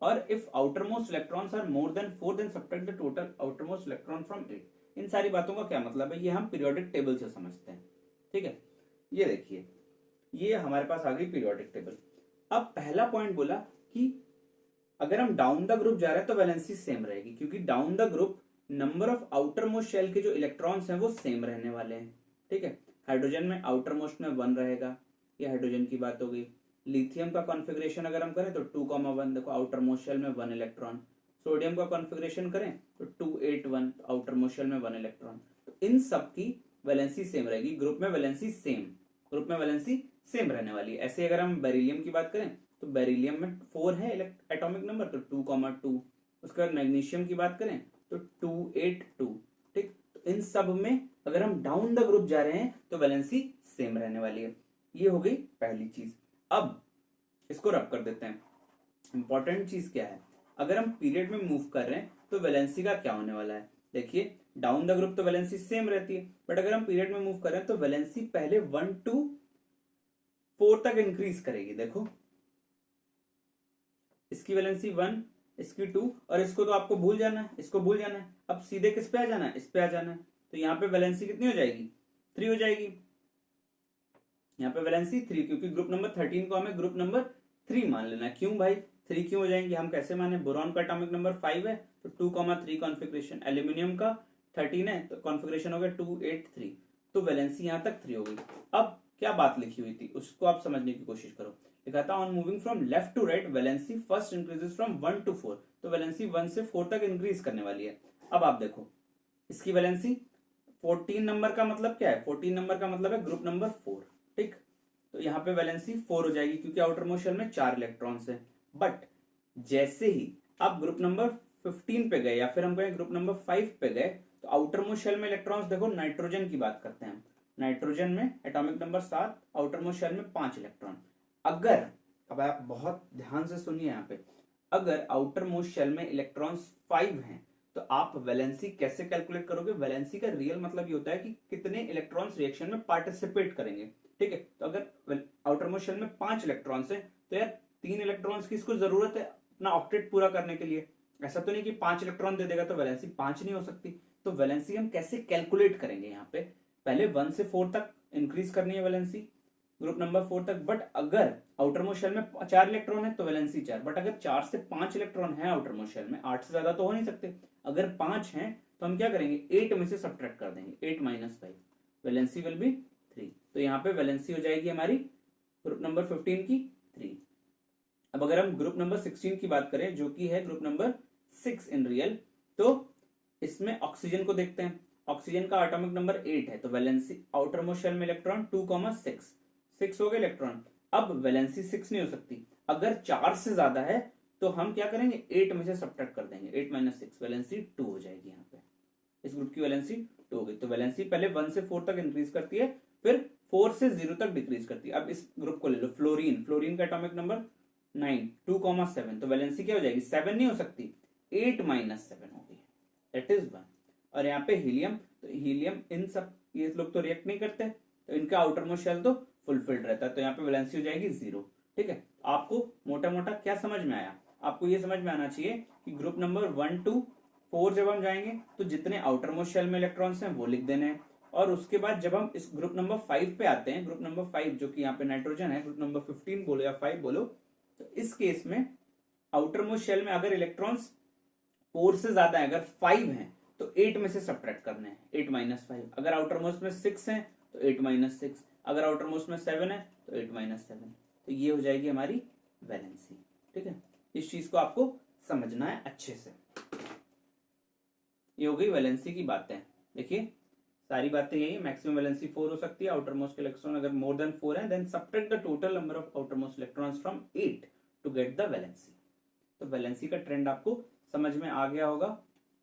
और if outermost electrons are more than 4 then subtract the total outermost electron from 8। इन सारी बातों का क्या मतलब है ये हम पीरियोडिक टेबल से समझते हैं, ठीक है। ये देखिए, ये हमारे पास आ गई पीरियोडिक टेबल। अब पहला पॉइंट बोला कि अगर हम डाउन द ग्रुप जा रहे हैं तो वैलेंसी सेम रहेगी, क्योंकि down the group number of outer most shell के जो इलेक्ट्रॉन्स हैं वो सेम रहने वाले हैं, ठीक है। हाइड्रोजन में आउटर मोस्ट में 1 रहेगा, ये हाइड्रोजन की बात हो गई। लिथियम का कॉन्फ़िगरेशन अगर हम करें तो 2,1, देखो आउटर मोस्ट शेल में 1 इलेक्ट्रॉन। सोडियम का कॉन्फ़िगरेशन करें तो 2, 8, 1, आउटर मोस्ट शेल में 1 इलेक्ट्रॉन। तो इन सब की वैलेंसी सेम रहेगी, ग्रुप में वैलेंसी सेम, ग्रुप में वैलेंसी सेम रहने वाली है। ऐसे अगर हम बेरिलियम की बात करें तो बेरिलियम में 4 है एटॉमिक नंबर, तो 2,2। उसके बाद मैग्नीशियम की बात करें तो 2, 8, 2, ठीक। तो इन सब में अगर हम डाउन द ग्रुप जा रहे हैं तो वैलेंसी सेम रहने वाली है। ये हो गई पहली चीज। अब इसको रब कर देते हैं। इंपॉर्टेंट चीज क्या है, अगर हम पीरियड में मूव कर रहे हैं तो वैलेंसी का क्या होने वाला है। देखिए डाउन द ग्रुप तो वैलेंसी सेम रहती है, बट अगर हम पीरियड में मूव कर रहे हैं तो वैलेंसी पहले 1 to 4 तक इंक्रीज करेगी। देखो इसकी वैलेंसी 1, इसकी 2 और इसको तो आपको भूल जाना है, इसको भूल जाना है। अब सीधे किस पे आ जाना है, इस पे आ जाना है। तो यहाँ पे वैलेंसी कितनी हो जाएगी, 3 हो जाएगी। यहाँ पे वैलेंसी 3, क्योंकि ग्रुप नंबर 13 को हमें ग्रुप नंबर 3 मान लेना है। क्यों भाई 3 क्यों हो जाएंगे, हम कैसे माने, बोरॉन का एटॉमिक नंबर 5 है तो 2,3 कॉन्फ़िगरेशन, एल्यूमिनियम का 13 है तो कॉन्फ़िगरेशन हो गया 283, तो वैलेंसी यहाँ तक 3 हो गई। अब क्या बात लिखी हुई थी उसको आप समझने की कोशिश करो। लिखा था on moving from left to right valency first increases from 1 to 4, तो वैलेंसी 1 से 4 तक इंक्रीज करने वाली है। अब आप देखो इसकी वैलेंसी 14 नंबर का मतलब क्या है, 14 नंबर का मतलब है ग्रुप नंबर 4, ठीक। तो यहाँ पे वैलेंसी 4 हो जाएगी क्योंकि आउटर मोस्ट शेल में 4 इलेक्ट्रॉन्स है। बट जैसे ही आप ग्रुप नंबर 15 पे गए या फिर हम कहें ग्रुप नंबर 5 पे गए, तो आउटर मोस्ट शेल में इलेक्ट्रॉन्स देखो, नाइट्रोजन की बात करते हैं, नाइट्रोजन में atomic number 7, outer most shell में 5 इलेक्ट्रॉन। अगर, अब आप बहुत ध्यान से सुनिए यहाँ पे, अगर आउटर मोस्ट शेल में इलेक्ट्रॉन्स 5 हैं तो आप वैलेंसी कैसे कैलकुलेट करोगे। वैलेंसी का रियल मतलब ये होता है कि कितने इलेक्ट्रॉन्स रिएक्शन में पार्टिसिपेट करेंगे, ठीक है। तो अगर आउटर मोस्ट शेल में 5 इलेक्ट्रॉन्स है तो यार 3 इलेक्ट्रॉन्स की इसको जरूरत है अपना ऑक्टेट पूरा करने के लिए। ऐसा तो नहीं कि 5 इलेक्ट्रॉन दे देगा तो वैलेंसी 5 नहीं हो सकती। तो वैलेंसी हम कैसे कैलकुलेट करेंगे, यहाँ पे पहले 1 से 4 तक इंक्रीज करनी है वैलेंसी, ग्रुप नंबर 4 तक। बट अगर आउटर मोस्ट शेल में 4 इलेक्ट्रॉन है तो वैलेंसी 4, बट अगर 4 से 5 इलेक्ट्रॉन है आउटर मोस्ट शेल में, 8 से ज्यादा तो हो नहीं सकते। अगर 5 हैं तो हम क्या करेंगे, 8 में से सब्ट्रैक्ट कर देंगे, 8 माइनस 5, वैलेंसी विल बी 3। तो यहाँ पे वैलेंसी हो जाएगी हमारी ग्रुप नंबर 15 की 3। अब अगर हम ग्रुप नंबर 16 की बात करें जो कि है ग्रुप नंबर 6 इन रियल, तो इसमें ऑक्सीजन को देखते हैं। ऑक्सीजन का एटॉमिक नंबर 8 है तो वैलेंसी आउटर मोस्ट शेल में इलेक्ट्रॉन 2,6, 6 हो गए इलेक्ट्रॉन। अब वैलेंसी 6 नहीं हो सकती, अगर 4 से ज्यादा है तो हम क्या करेंगे, 8 में से सब्ट्रैक्ट कर देंगे, 8 माइनस 6, वैलेंसी 2 हो जाएगी। यहाँ पे इस ग्रुप की वैलेंसी 2 हो गई। तो वैलेंसी पहले 1 से 4 तक इंक्रीज करती है, फिर 4 से 0 तक डिक्रीज करती है। अब इस ग्रुप को ले लो, फ्लोरीन, फ्लोरीन का एटॉमिक नंबर 9, 2,7, तो वैलेंसी क्या हो जाएगी, 7 नहीं हो सकती, 8 माइनस 7 होगी, दैट इज 1। और यहाँ पे हीलियम, तो हीलियम इन सब ये लोग तो रिएक्ट नहीं करते तो इनका आउटर मोस्ट शेल तो फुलफिल्ड रहता है, तो यहाँ पे वैलेंसी हो जाएगी 0, ठीक है। आपको मोटा मोटा क्या समझ में आया, आपको ये समझ में आना चाहिए कि ग्रुप नंबर 1 to 4 जब हम जाएंगे तो जितने आउटर मोस्ट शेल में इलेक्ट्रॉन्स हैं वो लिख देने हैं। और उसके बाद जब हम इस ग्रुप नंबर 5 पे आते हैं, ग्रुप नंबर 5 जो कि यहाँ पे नाइट्रोजन है, ग्रुप नंबर 15 बोलो या 5 बोलो, तो इस केस में आउटर मोस्ट शेल में अगर इलेक्ट्रॉन्स 4 से ज्यादा है, अगर 5 हैं तो 8 में से सब्ट्रैक्ट करने हैं, 8 माइनस 5। अगर आउटर मोस्ट में 6 है तो 8 माइनस 6, अगर आउटर मोस्ट में 7 है तो 8 माइनस 7। तो ये हो जाएगी हमारी वैलेंसी, ठीक है। इस चीज को आपको समझना है अच्छे से। ये हो गई वैलेंसी की बातें। देखिए सारी बातें यही, मैक्सिमम वैलेंसी 4 हो सकती है, आउटर मोस्ट इलेक्ट्रॉन अगर मोर देन 4 है then subtract the total number of outer most electrons from 8 to get the valency. तो वैलेंसी का ट्रेंड आपको समझ में आ गया होगा।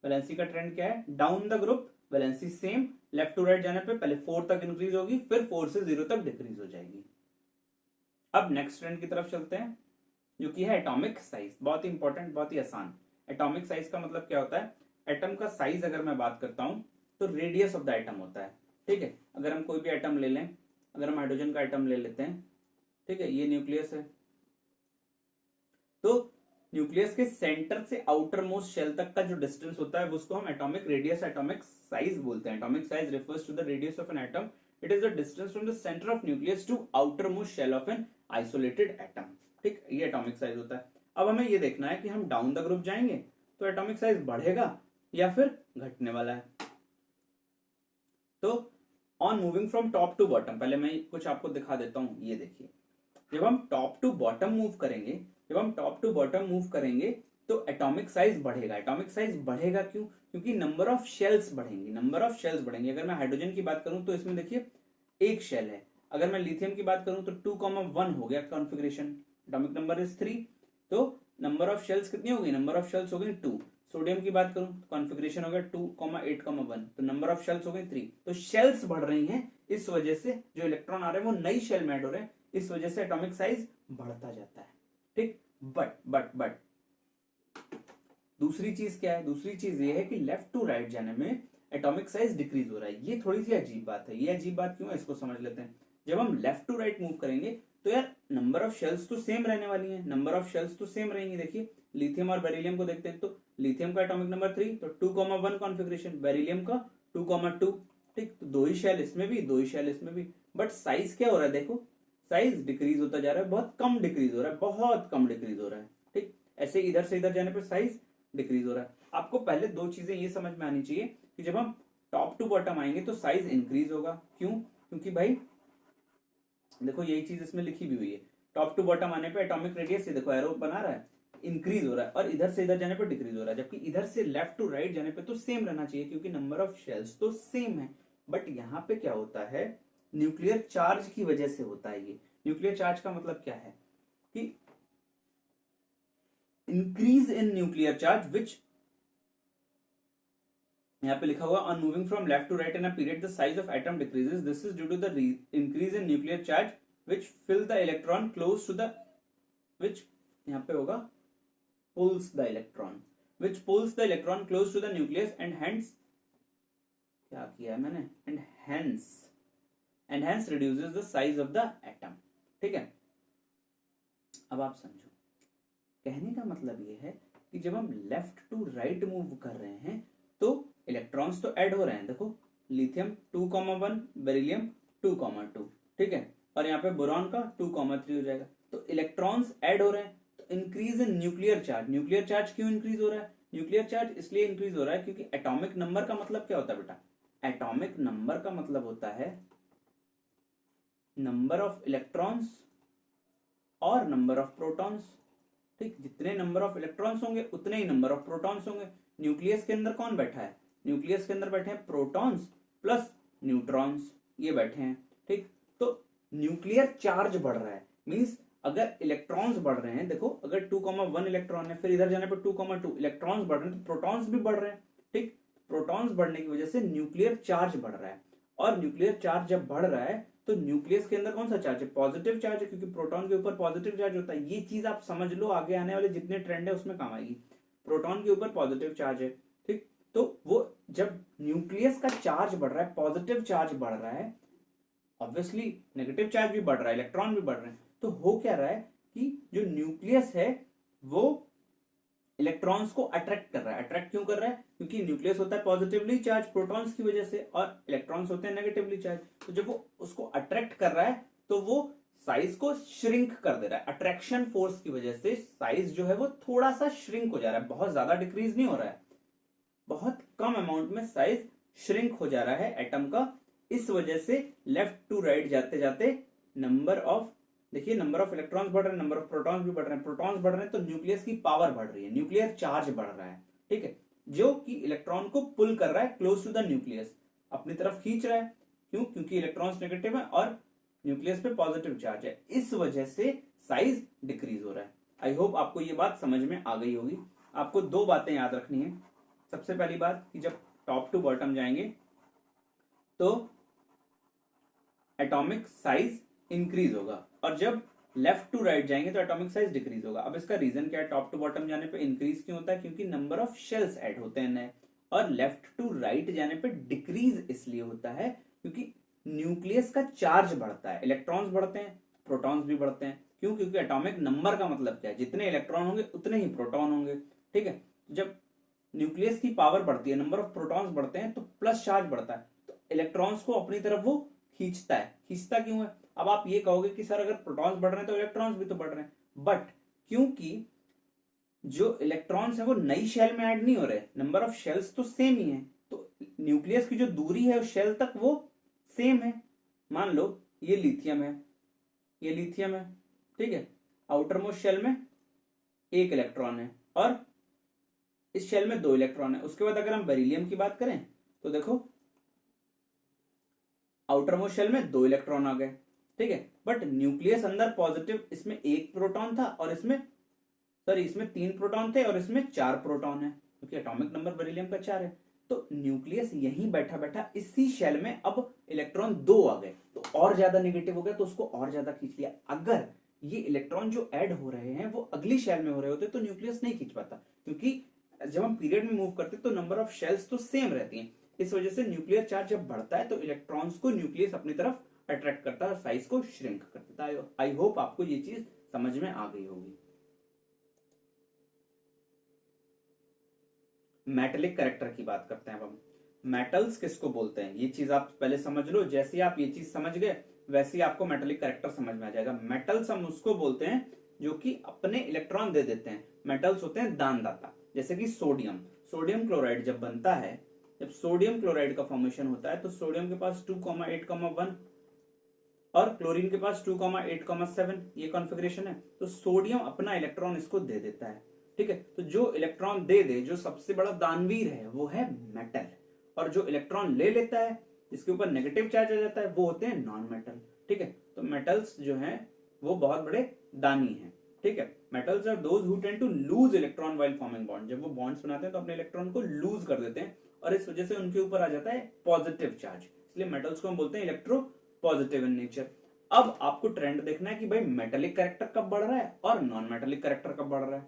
वैलेंसी का ट्रेंड क्या है, down the group valency same, left to right जाने पे पहले 4 तक इंक्रीज होगी, फिर 4 से 0 तक डिक्रीज हो जाएगी। अब नेक्स्ट ट्रेंड की तरफ चलते हैं जो कि है एटॉमिक साइज। बहुत ही इंपॉर्टेंट, बहुत ही आसान। एटॉमिक साइज का मतलब क्या होता है, एटम का साइज अगर मैं बात करता हूं तो रेडियस ऑफ द एटम होता है, ठीक है। अगर हम कोई भी एटम ले लें, अगर हम हाइड्रोजन का एटम ले लेते हैं, ठीक है, ये न्यूक्लियस है, तो न्यूक्लियस के सेंटर से आउटर मोस्ट शेल तक का जो डिस्टेंस होता है उसको हम एटॉमिक रेडियस, एटॉमिक साइज बोलते हैं। Atomic size refers to the radius of an atom, it is the distance from the centre of nucleus to outer most shell of an isolated atom, ठीक, ये atomic size होता है। अब हमें ये देखना है कि हम डाउन द ग्रुप जाएंगे तो एटॉमिक साइज बढ़ेगा या फिर घटने वाला है। तो on moving from top to bottom, पहले मैं कुछ आपको दिखा देता हूं। ये देखिए, जब हम टॉप टू बॉटम मूव करेंगे, जब हम टॉप टू बॉटम मूव करेंगे तो एटॉमिक साइज बढ़ेगा। एटॉमिक साइज बढ़ेगा क्यों, क्योंकि नंबर ऑफ शेल्स बढ़ेंगे, नंबर ऑफ शेल्स बढ़ेंगे। अगर मैं हाइड्रोजन की बात करूं तो इसमें देखिए एक शेल है, अगर मैं लिथियम की बात करूं तो 2,1 हो गया कॉन्फ़िगरेशन, एटॉमिक नंबर इज 3, तो नंबर ऑफ शेल्स कितनी हो गई, नंबर ऑफ शेल्स हो गई 2। सोडियम की बात करूं तो कॉन्फ़िगरेशन हो गया 2,8,1, तो नंबर ऑफ शेल्स हो गई 3। तो शेल्स बढ़ रही हैं, इस वजह से जो इलेक्ट्रॉन आ रहे हैं वो नई शेल में ऐड हो रहे हैं, इस वजह से एटॉमिक साइज बढ़ता जाता है, ठीक। बट दूसरी चीज क्या है, दूसरी चीज ये है कि लेफ्ट टू राइट जाने में एटॉमिक साइज डिक्रीज हो रहा है। ये थोड़ी सी अजीब बात है। ये अजीब बात क्यों है इसको समझ लेते हैं। जब हम लेफ्ट टू राइट मूव करेंगे तो यार नंबर ऑफ शेल्स तो सेम रहने वाली है, नंबर ऑफ शेल्स तो सेम रहेंगी। देखिए लिथियम और बेरिलियम को देखते हैं, तो लिथियम का एटॉमिक नंबर 3, तो 2,1 कॉन्फ़िगरेशन, बेरिलियम का 2,2, ठीक, तो 2 ही शेल इसमें भी, 2 ही शेल इसमें भी, बट साइज क्या हो रहा है, देखो साइज डिक्रीज होता जा रहा है, बहुत कम डिक्रीज हो रहा है, बहुत कम डिक्रीज हो रहा है, ठीक। ऐसे इधर से इधर जाने पर साइज डिक्रीज हो रहा है। आपको पहले दो चीजें ये समझ में आनी चाहिए कि जब हम टॉप टू बॉटम आएंगे तो साइज इंक्रीज होगा। क्यों? क्योंकि भाई देखो यही चीज इसमें लिखी भी हुई है, टॉप टू बॉटम आने पे एटॉमिक रेडियस, ये देखो एरो बना रहा है, इंक्रीज हो रहा है, और इधर से इधर जाने पर डिक्रीज हो रहा है, जबकि इधर से लेफ्ट टू राइट जाने पे तो सेम रहना चाहिए, क्योंकि नंबर ऑफ शेल्स तो सेम है। बट यहाँ पे क्या होता है, न्यूक्लियर चार्ज की वजह से होता है ये। न्यूक्लियर चार्ज का मतलब क्या है कि increase in nuclear charge which, यहाँ पे लिखा हुआ on moving from left to right in a period the size of atom decreases, this is due to the increase in nuclear charge which fill the electron close to the, which यहाँ पे होगा pulls the electron, which pulls the electron close to the nucleus and hence, क्या किया है मैंने, and hence reduces the size of the atom। ठीक है, अब आप समझो, कहने का मतलब ये है कि जब हम लेफ्ट टू राइट मूव कर रहे हैं तो इलेक्ट्रॉन्स तो ऐड हो रहे हैं, देखो लिथियम 2,1, बेरिलियम 2,2, ठीक है, और यहाँ पे बोरॉन का 2,3 हो जाएगा, तो इलेक्ट्रॉन्स ऐड हो रहे हैं, increase in nuclear charge. Nuclear charge क्यों इंक्रीज हो रहा है? न्यूक्लियर चार्ज इसलिए इंक्रीज हो रहा है क्योंकि एटॉमिक नंबर का मतलब क्या होता है बेटा, एटॉमिक नंबर का मतलब होता है नंबर ऑफ इलेक्ट्रॉन्स और नंबर ऑफ प्रोटॉन्स, ठीक, जितने नंबर ऑफ इलेक्ट्रॉन्स होंगे उतने ही नंबर ऑफ प्रोटॉन्स होंगे। न्यूक्लियस के अंदर कौन बैठा है? न्यूक्लियस के अंदर बैठे हैं प्रोटॉन्स प्लस न्यूट्रॉन्स, ये बैठे हैं, ठीक। तो न्यूक्लियर चार्ज बढ़ रहा है, मींस अगर इलेक्ट्रॉन्स बढ़ रहे हैं, देखो अगर 2,1 इलेक्ट्रॉन है, फिर इधर जाने पर 2,2 इलेक्ट्रॉन्स बढ़ रहे हैं, तो प्रोटॉन्स भी बढ़ रहे हैं, ठीक। प्रोटॉन्स बढ़ने की वजह से न्यूक्लियर चार्ज बढ़ रहा है, और न्यूक्लियर चार्ज जब बढ़ रहा है तो न्यूक्लियस के अंदर कौन सा चार्ज है? पॉजिटिव चार्ज है, क्योंकि प्रोटॉन के ऊपर पॉजिटिव चार्ज होता है। ये चीज आप समझ लो, आगे आने वाले जितने ट्रेंड है उसमें काम आएगी। प्रोटॉन के ऊपर पॉजिटिव चार्ज है, ठीक, तो वो जब न्यूक्लियस का चार्ज बढ़ रहा है, पॉजिटिव चार्ज बढ़ रहा है, ऑब्वियसली नेगेटिव चार्ज भी बढ़ रहा है, इलेक्ट्रॉन भी बढ़ रहे हैं, तो हो क्या रहा है कि जो न्यूक्लियस है वो इलेक्ट्रॉन्स को अट्रैक्ट कर रहा है। अट्रैक्ट क्यों कर रहा है? क्योंकि न्यूक्लियस होता है पॉजिटिवली चार्ज प्रोटॉन्स की वजह से, और इलेक्ट्रॉन्स होते हैं नेगेटिवली चार्ज। तो जब वो उसको अट्रैक्ट कर रहा है तो वो साइज को श्रिंक कर दे रहा है। अट्रैक्शन फोर्स की वजह से साइज जो है वो थोड़ा सा श्रिंक हो जा रहा है, बहुत ज्यादा डिक्रीज नहीं हो रहा है, बहुत कम अमाउंट में साइज श्रिंक हो जा रहा है एटम का। इस वजह से लेफ्ट टू राइट जाते जाते नंबर ऑफ, देखिए नंबर ऑफ इलेक्ट्रॉन्स बढ़ रहे हैं, नंबर ऑफ प्रोटॉन्स भी बढ़ रहे हैं, प्रोटॉन्स बढ़ रहे हैं तो न्यूक्लियस की पावर बढ़ रही है, न्यूक्लियर चार्ज बढ़ रहा है, ठीक है, जो कि इलेक्ट्रॉन को पुल कर रहा है क्लोज टू द न्यूक्लियस, अपनी तरफ खींच रहा है। क्यों? क्योंकि इलेक्ट्रॉन्स नेगेटिव है और न्यूक्लियस पे पॉजिटिव चार्ज है, इस वजह से साइज डिक्रीज हो रहा है। आई होप आपको ये बात समझ में आ गई होगी। आपको दो बातें याद रखनी है। सबसे पहली बात कि जब टॉप टू बॉटम जाएंगे तो एटॉमिक साइज इंक्रीज होगा, और जब लेफ्ट टू राइट जाएंगे तो एटॉमिक साइज डिक्रीज होगा। अब इसका रीजन क्या है? टॉप टू बॉटम जाने पे इंक्रीज क्यों होता है? क्योंकि नंबर ऑफ शेल्स ऐड होते हैं नए, और लेफ्ट टू राइट जाने पे डिक्रीज इसलिए होता है क्योंकि न्यूक्लियस का चार्ज बढ़ता है, इलेक्ट्रॉन्स बढ़ते हैं, प्रोटॉन्स भी बढ़ते हैं। क्यों? क्योंकि एटॉमिक नंबर का मतलब क्या है? जितने इलेक्ट्रॉन होंगे उतने ही प्रोटॉन होंगे, ठीक है। जब न्यूक्लियस की पावर बढ़ती है, नंबर ऑफ प्रोटॉन्स बढ़ते हैं, तो प्लस चार्ज बढ़ता है, तो इलेक्ट्रॉन्स को अपनी तरफ वो खींचता है। खींचता क्यों है? अब आप ये कहोगे कि सर अगर प्रोटॉन्स बढ़ रहे हैं तो इलेक्ट्रॉन्स भी तो बढ़ रहे हैं, बट क्योंकि जो इलेक्ट्रॉन्स है वो नई शेल में ऐड नहीं हो रहे, नंबर ऑफ शेल्स तो सेम ही है, तो न्यूक्लियस की जो दूरी है उस शेल तक वो सेम है। मान लो ये लिथियम है, ये लिथियम है, ठीक है, आउटर मोस्ट शेल में एक इलेक्ट्रॉन है और इस शेल में दो इलेक्ट्रॉन है। उसके बाद अगर हम बेरिलियम की बात करें तो देखो आउटर मोस्ट शेल में दो इलेक्ट्रॉन आ गए, ठीक है, बट न्यूक्लियस अंदर पॉजिटिव, इसमें एक प्रोटॉन था और इसमें सॉरी इसमें तीन प्रोटॉन थे और इसमें चार प्रोटॉन है, क्योंकि एटॉमिक नंबर बेरिलियम का 4 है। तो न्यूक्लियस यहीं बैठा बैठा इसी शेल में अब इलेक्ट्रॉन दो आ गए, तो और ज्यादा नेगेटिव हो गया, तो उसको और ज्यादा खींच लिया। अगर ये इलेक्ट्रॉन जो ऐड हो रहे हैं वो अगली शेल में हो रहे होते तो न्यूक्लियस नहीं खींच पाता, क्योंकि जब हम पीरियड में मूव करते तो नंबर ऑफ शेल्स तो सेम रहती हैं। इस वजह से न्यूक्लियर चार्ज जब बढ़ता है तो इलेक्ट्रॉन्स को न्यूक्लियस अपनी तरफ अट्रैक्ट करता है और साइज को श्रिंक कर देता है। आई होप आपको ये चीज समझ में आ गई होगी। मेटेलिक कैरेक्टर की बात करते हैं अब हम। मेटल्स किसको बोलते हैं, ये चीज आप पहले समझ लो। जैसे ही आप ये चीज समझ गए वैसे ही आपको मेटेलिक कैरेक्टर समझ में आ जाएगा। मेटल्स हम उसको बोलते हैं जो कि अपने इलेक्ट्रॉन दे देते हैं। मेटल्स होते हैं दानदाता। जैसे कि सोडियम, सोडियम क्लोराइड जब बनता है, जब सोडियम क्लोराइड का फॉर्मेशन होता है तो सोडियम के पास 2,8,1 और क्लोरीन के पास 2,8,7 ये कॉन्फ़िगरेशन है। तो सोडियम अपना इलेक्ट्रॉन इसको दे देता है, ठीक है। तो जो इलेक्ट्रॉन दे दे, जो सबसे बड़ा दानवीर है वो है मेटल, और जो इलेक्ट्रॉन ले लेता है जिसके ऊपर नेगेटिव चार्ज आ जाता है वो होते हैं नॉन मेटल, ठीक है। तो मेटल्स जो हैं वो बहुत बड़े दानी हैं, ठीक है। Metals are those who tend to lose electron while forming bond. जब वो बॉन्ड्स बनाते हैं तो अपने इलेक्ट्रॉन को लूज कर देते हैं और इस वजह से उनके ऊपर आ जाता है पॉजिटिव चार्ज, इसलिए मेटल्स को हम बोलते हैं इलेक्ट्रो पॉजिटिव इन नेचर। अब आपको ट्रेंड देखना है कि भाई मेटेलिक कैरेक्टर कब बढ़ रहा है और नॉन मेटेलिक कैरेक्टर कब बढ़ रहा है।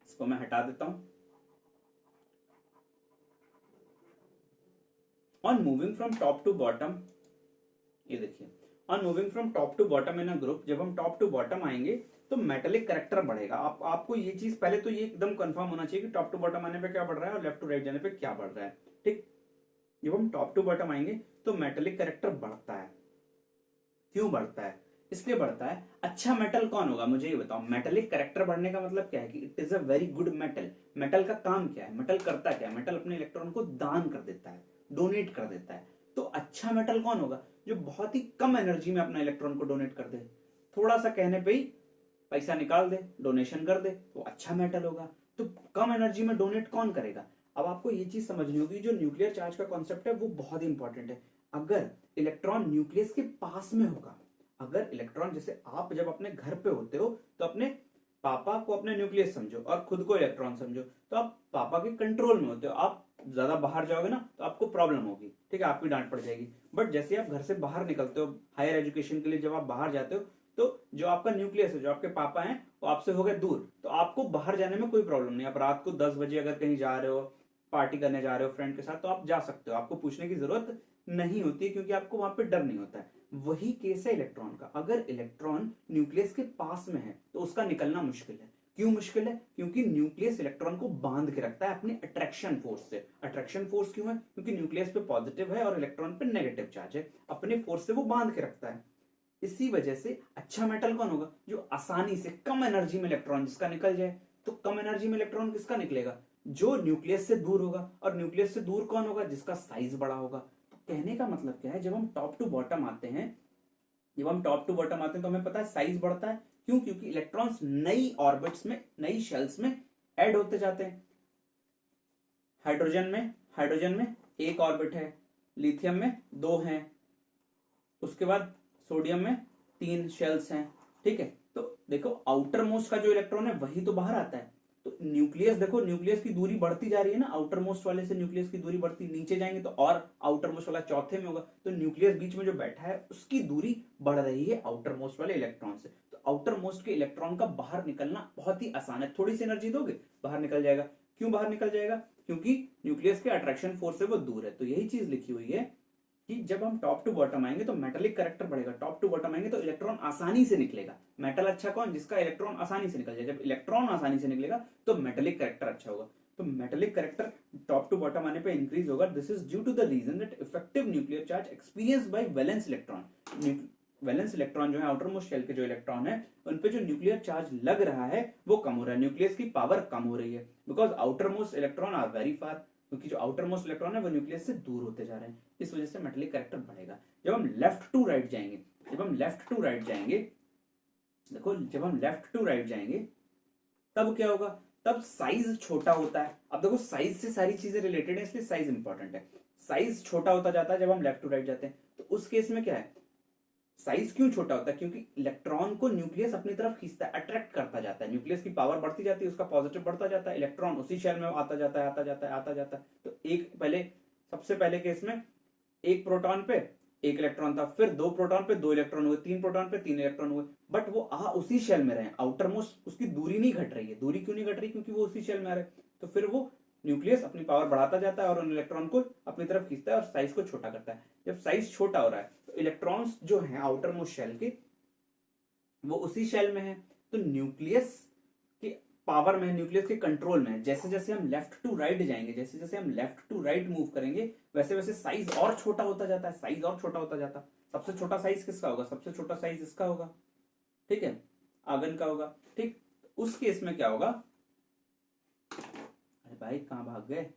इसको मैं हटा देता हूं। On moving from top to bottom, ये देखिए, on moving from top to bottom in a group, जब हम टॉप टू बॉटम आएंगे तो मेटेलिक कैरेक्टर बढ़ेगा। आपको ये चीज पहले तो ये एकदम कंफर्म होना चाहिए कि टॉप टू बॉटम आने पे क्या बढ़ रहा है और लेफ्ट टू राइट जाने पे क्या बढ़ रहा है, ठीक। जब हम टॉप टू बॉटम आएंगे तो मेटेलिक कैरेक्टर बढ़ता है। क्यों बढ़ता है? इसलिए बढ़ता है, अच्छा मेटल कौन होगा मुझे ये बताओ। मेटेलिक कैरेक्टर बढ़ने का मतलब क्या है कि it is a very good metal. Metal का काम क्या है, मेटल करता क्या है? मेटल अपने इलेक्ट्रॉन को दान कर देता है, डोनेट कर देता है। तो अच्छा मेटल कौन होगा? जो बहुत ही कम एनर्जी में अपना इलेक्ट्रॉन को डोनेट कर दे, थोड़ा सा कहने पे ही पैसा निकाल दे, डोनेशन कर दे, तो अच्छा मेटल होगा। तो कम एनर्जी में डोनेट कौन करेगा? अब आपको ये चीज समझनी होगी, जो न्यूक्लियर चार्ज का कॉन्सेप्ट है वो बहुत ही इंपॉर्टेंट है। अगर इलेक्ट्रॉन न्यूक्लियस के पास में होगा, अगर इलेक्ट्रॉन, जैसे आप जब अपने घर पे होते हो तो अपने पापा को अपने न्यूक्लियस समझो और खुद को इलेक्ट्रॉन समझो, तो आप पापा के कंट्रोल में होते हो। आप ज्यादा बाहर जाओगे ना तो आपको प्रॉब्लम होगी, ठीक है, आपकी डांट पड़ जाएगी। बट जैसे आप घर से बाहर निकलते हो हायर एजुकेशन के लिए, जब आप बाहर जाते हो तो जो आपका न्यूक्लियस है, जो आपके पापा हैं, वो आपसे हो गए दूर, तो आपको बाहर जाने में कोई प्रॉब्लम नहीं। आप रात को 10 बजे अगर कहीं जा रहे हो, पार्टी करने जा रहे हो फ्रेंड के साथ, तो आप जा सकते हो, आपको पूछने की जरूरत नहीं होती है, क्योंकि आपको वहां पे डर नहीं होता है। वही केस है इलेक्ट्रॉन का। अगर इलेक्ट्रॉन न्यूक्लियस के पास में है तो उसका निकलना मुश्किल है। क्यों मुश्किल है? क्योंकि न्यूक्लियस इलेक्ट्रॉन को बांध के रखता है अपने अट्रैक्शन फोर्स से। अट्रैक्शन फोर्स क्यों है? क्योंकि न्यूक्लियस पे पॉजिटिव है और इलेक्ट्रॉन पे नेगेटिव चार्ज है, अपने फोर्स से वो बांध के रखता है। इसी वजह से अच्छा मेटल कौन होगा? जो आसानी से कम एनर्जी में इलेक्ट्रॉन जिसका निकल जाए। तो कम एनर्जी में इलेक्ट्रॉन किसका निकलेगा? जो न्यूक्लियस से दूर होगा। और न्यूक्लियस से दूर कौन होगा? जिसका साइज बड़ा होगा। तो कहने का मतलब क्या है, जब हम टॉप टू बॉटम आते हैं, जब हम टॉप टू बॉटम आते हैं तो हमें पता है साइज बढ़ता है। क्यों? क्योंकि इलेक्ट्रॉन्स नई ऑर्बिट्स में, नई शेल्स में ऐड होते जाते हैं। हाइड्रोजन में एक ऑर्बिट है, लिथियम में 2 हैं, उसके बाद सोडियम में 3 शेल्स हैं, ठीक है। तो देखो आउटर मोस्ट का जो इलेक्ट्रॉन है वही तो बाहर आता है। तो न्यूक्लियस देखो, न्यूक्लियस की दूरी बढ़ती जा रही है ना, आउटर मोस्ट वाले से न्यूक्लियस की दूरी बढ़ती, नीचे जाएंगे तो और आउटर मोस्ट वाला चौथे में होगा, तो न्यूक्लियस बीच में जो बैठा है उसकी दूरी बढ़ रही है आउटर मोस्ट वाले इलेक्ट्रॉन से। तो आउटर मोस्ट के इलेक्ट्रॉन का बाहर निकलना बहुत ही आसान है। थोड़ी सी एनर्जी दोगे बाहर निकल जाएगा। क्यों बाहर निकल जाएगा? क्योंकि न्यूक्लियस के अट्रैक्शन फोर्स से वो दूर है। तो यही चीज लिखी हुई है कि जब हम टॉप टू बॉटम आएंगे तो मेटेलिक कैरेक्टर बढ़ेगा। टॉप टू बॉटम आएंगे तो इलेक्ट्रॉन आसानी से निकलेगा। मेटल अच्छा कौन? जिसका इलेक्ट्रॉन आसानी से निकल जाए। जब इलेक्ट्रॉन आसानी से निकलेगा तो मेटेलिक कैरेक्टर अच्छा होगा। तो metallic character top to bottom आने पे इंक्रीज होगा। This is due to the reason that effective nuclear charge experience by valence electron. Valence electron जो है, आउटर मोस्ट शेल के जो इलेक्ट्रॉन है, उन पे जो न्यूक्लियर चार्ज लग रहा है वो कम हो रहा है। न्यूक्लियस की पावर कम हो रही है, because outer most electron are very far. क्योंकि जो आउटर मोस्ट इलेक्ट्रॉन है वो न्यूक्लियस से दूर होते जा रहे हैं, इस वजह से मेटेलिक कैरेक्टर बढ़ेगा। जब हम लेफ्ट टू राइट जाएंगे, देखो जब हम लेफ्ट टू राइट जाएंगे तब क्या होगा? तब साइज छोटा होता है। अब देखो साइज से सारी चीजें रिलेटेड है, इसलिए साइज इंपॉर्टेंट है। साइज छोटा होता जाता है जब हम लेफ्ट टू राइट जाते हैं। तो उस केस में क्या है, साइज क्यों छोटा होता है? क्योंकि इलेक्ट्रॉन को न्यूक्लियस अपनी तरफ खींचता है, अट्रैक्ट करता जाता है। न्यूक्लियस की पावर बढ़ती जाती है, उसका पॉजिटिव बढ़ता जाता है, इलेक्ट्रॉन उसी शेल में आता जाता है। तो एक पहले, सबसे पहले केस में एक प्रोटॉन पे एक इलेक्ट्रॉन था, फिर 2 प्रोटॉन पे 2 इलेक्ट्रॉन हुए, 3 प्रोटॉन पे 3 इलेक्ट्रॉन हुए, बट वो उसी शेल में रहे। आउटर मोस्ट उसकी दूरी नहीं घट रही है। दूरी क्यों नहीं घट रही? क्योंकि वो उसी शेल में आ रहे। तो फिर वो न्यूक्लियस अपनी पावर बढ़ाता जाता है और उन इलेक्ट्रॉन को अपनी तरफ खींचता है और साइज को छोटा करता है। जब साइज छोटा हो रहा है तो इलेक्ट्रॉन्स जो हैं आउटर मोस्ट शेल के, वो उसी शेल में है। तो न्यूक्लियस के पावर में है, न्यूक्लियस के कंट्रोल में है। जैसे जैसे हम लेफ्ट टू राइट जाएंगे, जैसे जैसे हम लेफ्ट टू राइट मूव करेंगे, वैसे वैसे साइज और छोटा होता जाता है, साइज और छोटा होता जाता है। सबसे छोटा साइज किसका होगा? सबसे छोटा साइज इसका होगा, ठीक है, आर्गन का होगा, ठीक। उस केस में क्या होगा? अरे भाई कहां भाग गए?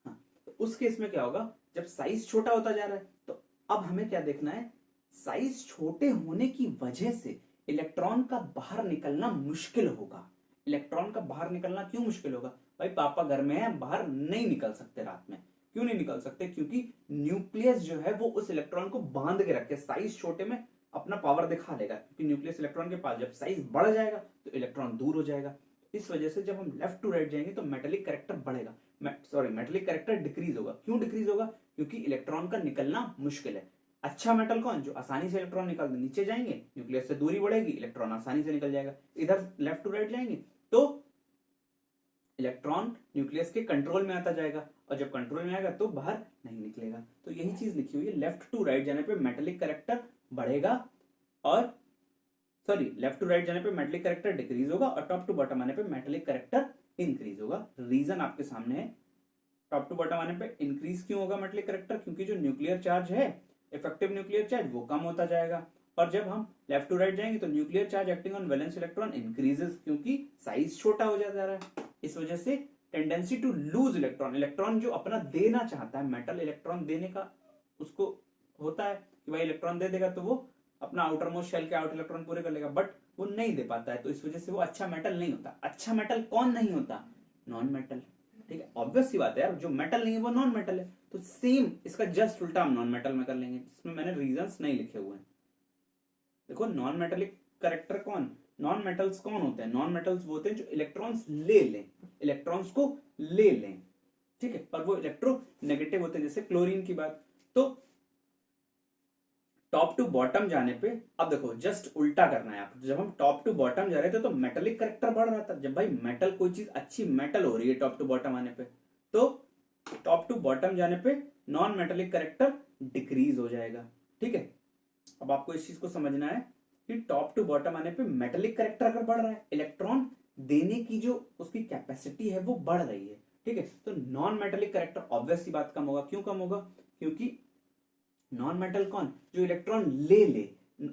हाँ, तो उस केस में क्या होगा? जब साइज छोटा होता जा रहा है तो अब हमें क्या देखना है? साइज छोटे होने की वजह से इलेक्ट्रॉन का बाहर निकलना मुश्किल होगा। इलेक्ट्रॉन का बाहर निकलना क्यों मुश्किल होगा? भाई पापा घर में है, बाहर नहीं निकल सकते रात में। क्यों नहीं निकल सकते? क्योंकि न्यूक्लियस जो है वो उस इलेक्ट्रॉन को बांध के रखे, साइज छोटे में अपना पावर दिखा लेगा, क्योंकि न्यूक्लियस इलेक्ट्रॉन के पास। जब साइज बढ़ जाएगा तो इलेक्ट्रॉन दूर हो जाएगा। इस वजह से जब हम लेफ्ट टू राइट जाएंगे तो मेटेलिक कैरेक्टर बढ़ेगा, मेटेलिक कैरेक्टर डिक्रीज होगा। क्यों डिक्रीज होगा? क्योंकि इलेक्ट्रॉन का निकलना मुश्किल है। अच्छा मेटल कौन? जो आसानी से इलेक्ट्रॉन निकाल दे। नीचे जाएंगे न्यूक्लियस से दूरी बढ़ेगी, इलेक्ट्रॉन आसानी से निकल जाएगा। इधर लेफ्ट टू राइट जाएंगे तो इलेक्ट्रॉन न्यूक्लियस के कंट्रोल में आता जाएगा, और जब कंट्रोल में आएगा तो बाहर नहीं निकलेगा। तो यही चीज लिखी हुई है, लेफ्ट टू राइट जाने पे मेटेलिक कैरेक्टर बढ़ेगा, और सॉरी लेफ्ट टू राइट जाने पे मेटेलिक कैरेक्टर डिक्रीज होगा, और टॉप टू बॉटम आने पे मेटेलिक कैरेक्टर इंक्रीज होगा। रीजन आपके सामने है। टॉप टू बॉटम आने पे इंक्रीज क्यों होगा मेटेलिक कैरेक्टर? क्योंकि जो न्यूक्लियर चार्ज है, इफेक्टिव न्यूक्लियर चार्ज, वो कम होता जाएगा। और जब हम लेफ्ट टू राइट जाएंगे तो nuclear charge acting on valence electron increases, क्योंकि साइज छोटा हो जाता रहा है। इस वजह से tendency to lose electron, electron जो अपना देना चाहता है, मेटल इलेक्ट्रॉन देने का उसको होता है कि भाई इलेक्ट्रॉन दे देगा तो वो अपना आउटर मोस्ट शेल के आउट इलेक्ट्रॉन पूरे कर लेगा, बट वो नहीं दे पाता है। तो इस वजह से वो अच्छा मेटल नहीं होता। अच्छा मेटल कौन नहीं होता? नॉन मेटल, ठीक है। ऑब्वियस सी बात है यार, जो मेटल नहीं है वो नॉन मेटल है। तो सेम इसका जस्ट उल्टा हम नॉन मेटल में कर लेंगे, जिसमें मैंने रीजंस नहीं लिखे हुए हैं। देखो नॉन मेटेलिक कैरेक्टर कौन, नॉन मेटल्स कौन होते हैं? नॉन मेटल्स वो होते हैं जो इलेक्ट्रॉन्स ले लें, इलेक्ट्रॉन्स को ले लें, ठीक है, पर वो इलेक्ट्रो नेगेटिव होते हैं। जैसे क्लोरीन की बात। तो टॉप टू बॉटम जाने पे अब देखो जस्ट उल्टा करना है आपको। जब हम टॉप टू बॉटम जा रहे थे तो मेटेलिक कैरेक्टर बढ़ रहा था। जब भाई मेटल, कोई चीज अच्छी मेटल हो रही है टॉप टू बॉटम आने पे, तो टॉप टू बॉटम जाने पे नॉन मेटेलिक कैरेक्टर डिक्रीज हो जाएगा, ठीक है। अब आपको इस चीज को समझना है कि टॉप टू बॉटम आने पे मेटेलिक कैरेक्टर अगर बढ़ रहा है, इलेक्ट्रॉन देने की जो उसकी कैपेसिटी है वो बढ़ रही है, ठीक है। तो नॉन मेटेलिक कैरेक्टर ऑब्वियस सी बात कम होगा। क्यों कम होगा? क्योंकि नॉन मेटल कौन? जो इलेक्ट्रॉन ले ले।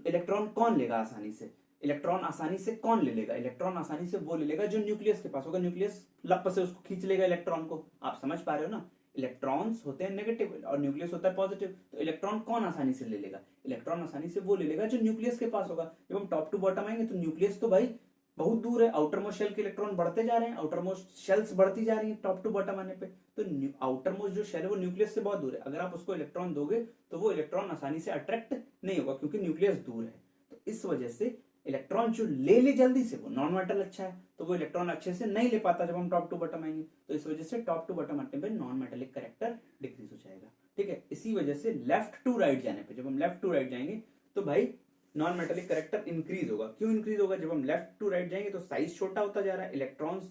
इलेक्ट्रॉन कौन लेगा आसानी से? इलेक्ट्रॉन आसानी से कौन ले लेगा? इलेक्ट्रॉन आसानी से वो ले लेगा जो न्यूक्लियस के पास होगा। न्यूक्लियस लप से उसको खींच लेगा इलेक्ट्रॉन को। आप समझ पा रहे हो ना? इलेक्ट्रॉन्स होते हैं नेगेटिव और न्यूक्लियस होता है पॉजिटिव। तो इलेक्ट्रॉन कौन आसानी से ले लेगा? इलेक्ट्रॉन आसानी से वो ले लेगा जो न्यूक्लियस के पास होगा। जब हम टॉप टू बॉटम आएंगे तो न्यूक्लियस तो भाई बहुत दूर है, आउटर मोस्ट शेल के इलेक्ट्रॉन बढ़ते जा रहे हैं, आउटर मोस्ट शेल्स बढ़ती जा रही है टॉप टू बॉटम आने पे। तो आउटर मोस्ट जो शेल है वो न्यूक्लियस से बहुत दूर है। अगर आप उसको इलेक्ट्रॉन दोगे तो वो इलेक्ट्रॉन आसानी से अट्रैक्ट नहीं होगा, क्योंकि न्यूक्लियस दूर है। तो इस वजह से इलेक्ट्रॉन जो ले ले जल्दी से, वो नॉन मेटल अच्छा है, तो वो इलेक्ट्रॉन अच्छे से नहीं ले पाता जब हम टॉप टू बॉटम आएंगे। तो इस वजह से टॉप टू बॉटम आने पे नॉन मेटेलिक कैरेक्टर डिक्रीज हो जाएगा, ठीक है। इसी वजह से लेफ्ट टू राइट जाने पे, जब हम लेफ्ट टू राइट जाएंगे तो भाई नॉन मेटेलिक कैरेक्टर इंक्रीज होगा। क्यों इंक्रीज होगा? जब हम लेफ्ट टू राइट जाएंगे तो साइज छोटा होता जा रहा है, इलेक्ट्रॉन्स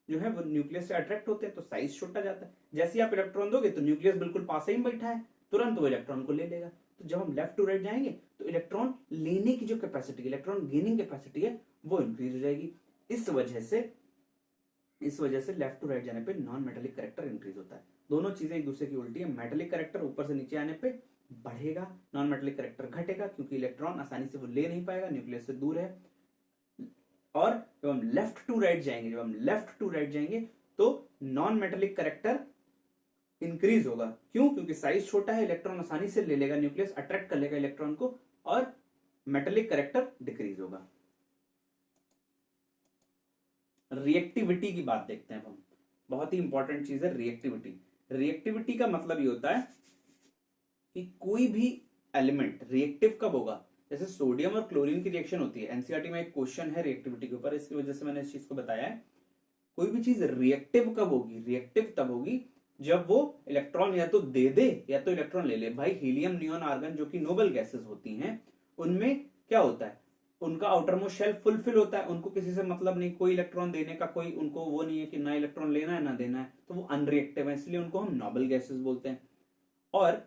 जो है वो न्यूक्लियस से अट्रैक्ट होते हैं, तो साइज छोटा जाता है। जैसे ही आप इलेक्ट्रॉन दोगे तो न्यूक्लियस बिल्कुल पास ही बैठा है, तुरंत वो इलेक्ट्रॉन को ले लेगा। तो जब हम लेफ्ट टू राइट जाएंगे तो इलेक्ट्रॉन लेने की जो कैपेसिटी, इलेक्ट्रॉन गेनिंग कैपेसिटी है, वो इंक्रीज हो जाएगी। इस वजह से लेफ्ट टू राइट जाने पे नॉन मेटेलिक कैरेक्टर इंक्रीज होता है। दोनों चीजें एक दूसरे की उल्टी है। मेटेलिक कैरेक्टर ऊपर से नीचे आने पे बढ़ेगा, नॉन मेटेलिक कैरेक्टर घटेगा, क्योंकि इलेक्ट्रॉन आसानी से वो ले नहीं पाएगा, न्यूक्लियस से दूर है। और जब हम लेफ्ट टू राइट जाएंगे तो नॉन मेटेलिक कैरेक्टर इंक्रीज होगा। क्यों? क्योंकि साइज छोटा है, इलेक्ट्रॉन आसानी से ले लेगा, न्यूक्लियस अट्रैक्ट कर लेगा इलेक्ट्रॉन को, और मेटेलिक कैरेक्टर डिक्रीज होगा। रिएक्टिविटी की बात देखते हैं हम। बहुत ही इंपॉर्टेंट चीज है रिएक्टिविटी। रिएक्टिविटी का मतलब ये होता है कि कोई भी एलिमेंट रिएक्टिव कब होगा। जैसे सोडियम और क्लोरीन की रिएक्शन होती है, एनसीईआरटी में एक क्वेश्चन है रिएक्टिविटी के ऊपर, इसकी वजह से मैंने इस चीज को बताया है। कोई भी चीज रिएक्टिव कब होगी? रिएक्टिव तब होगी जब वो इलेक्ट्रॉन या तो दे दे या तो इलेक्ट्रॉन ले ले। भाई हीलियम, नियोन, आर्गन जो कि नोबल गैसेस होती हैं, उनमें क्या होता है? उनका आउटर मोस्ट शेल फुलफिल होता है, उनको किसी से मतलब नहीं, कोई इलेक्ट्रॉन देने का कोई उनको वो नहीं है कि ना इलेक्ट्रॉन लेना है ना देना है, तो वो अनरिएक्टिव है, इसलिए उनको हम नोबल गैसेस बोलते हैं। और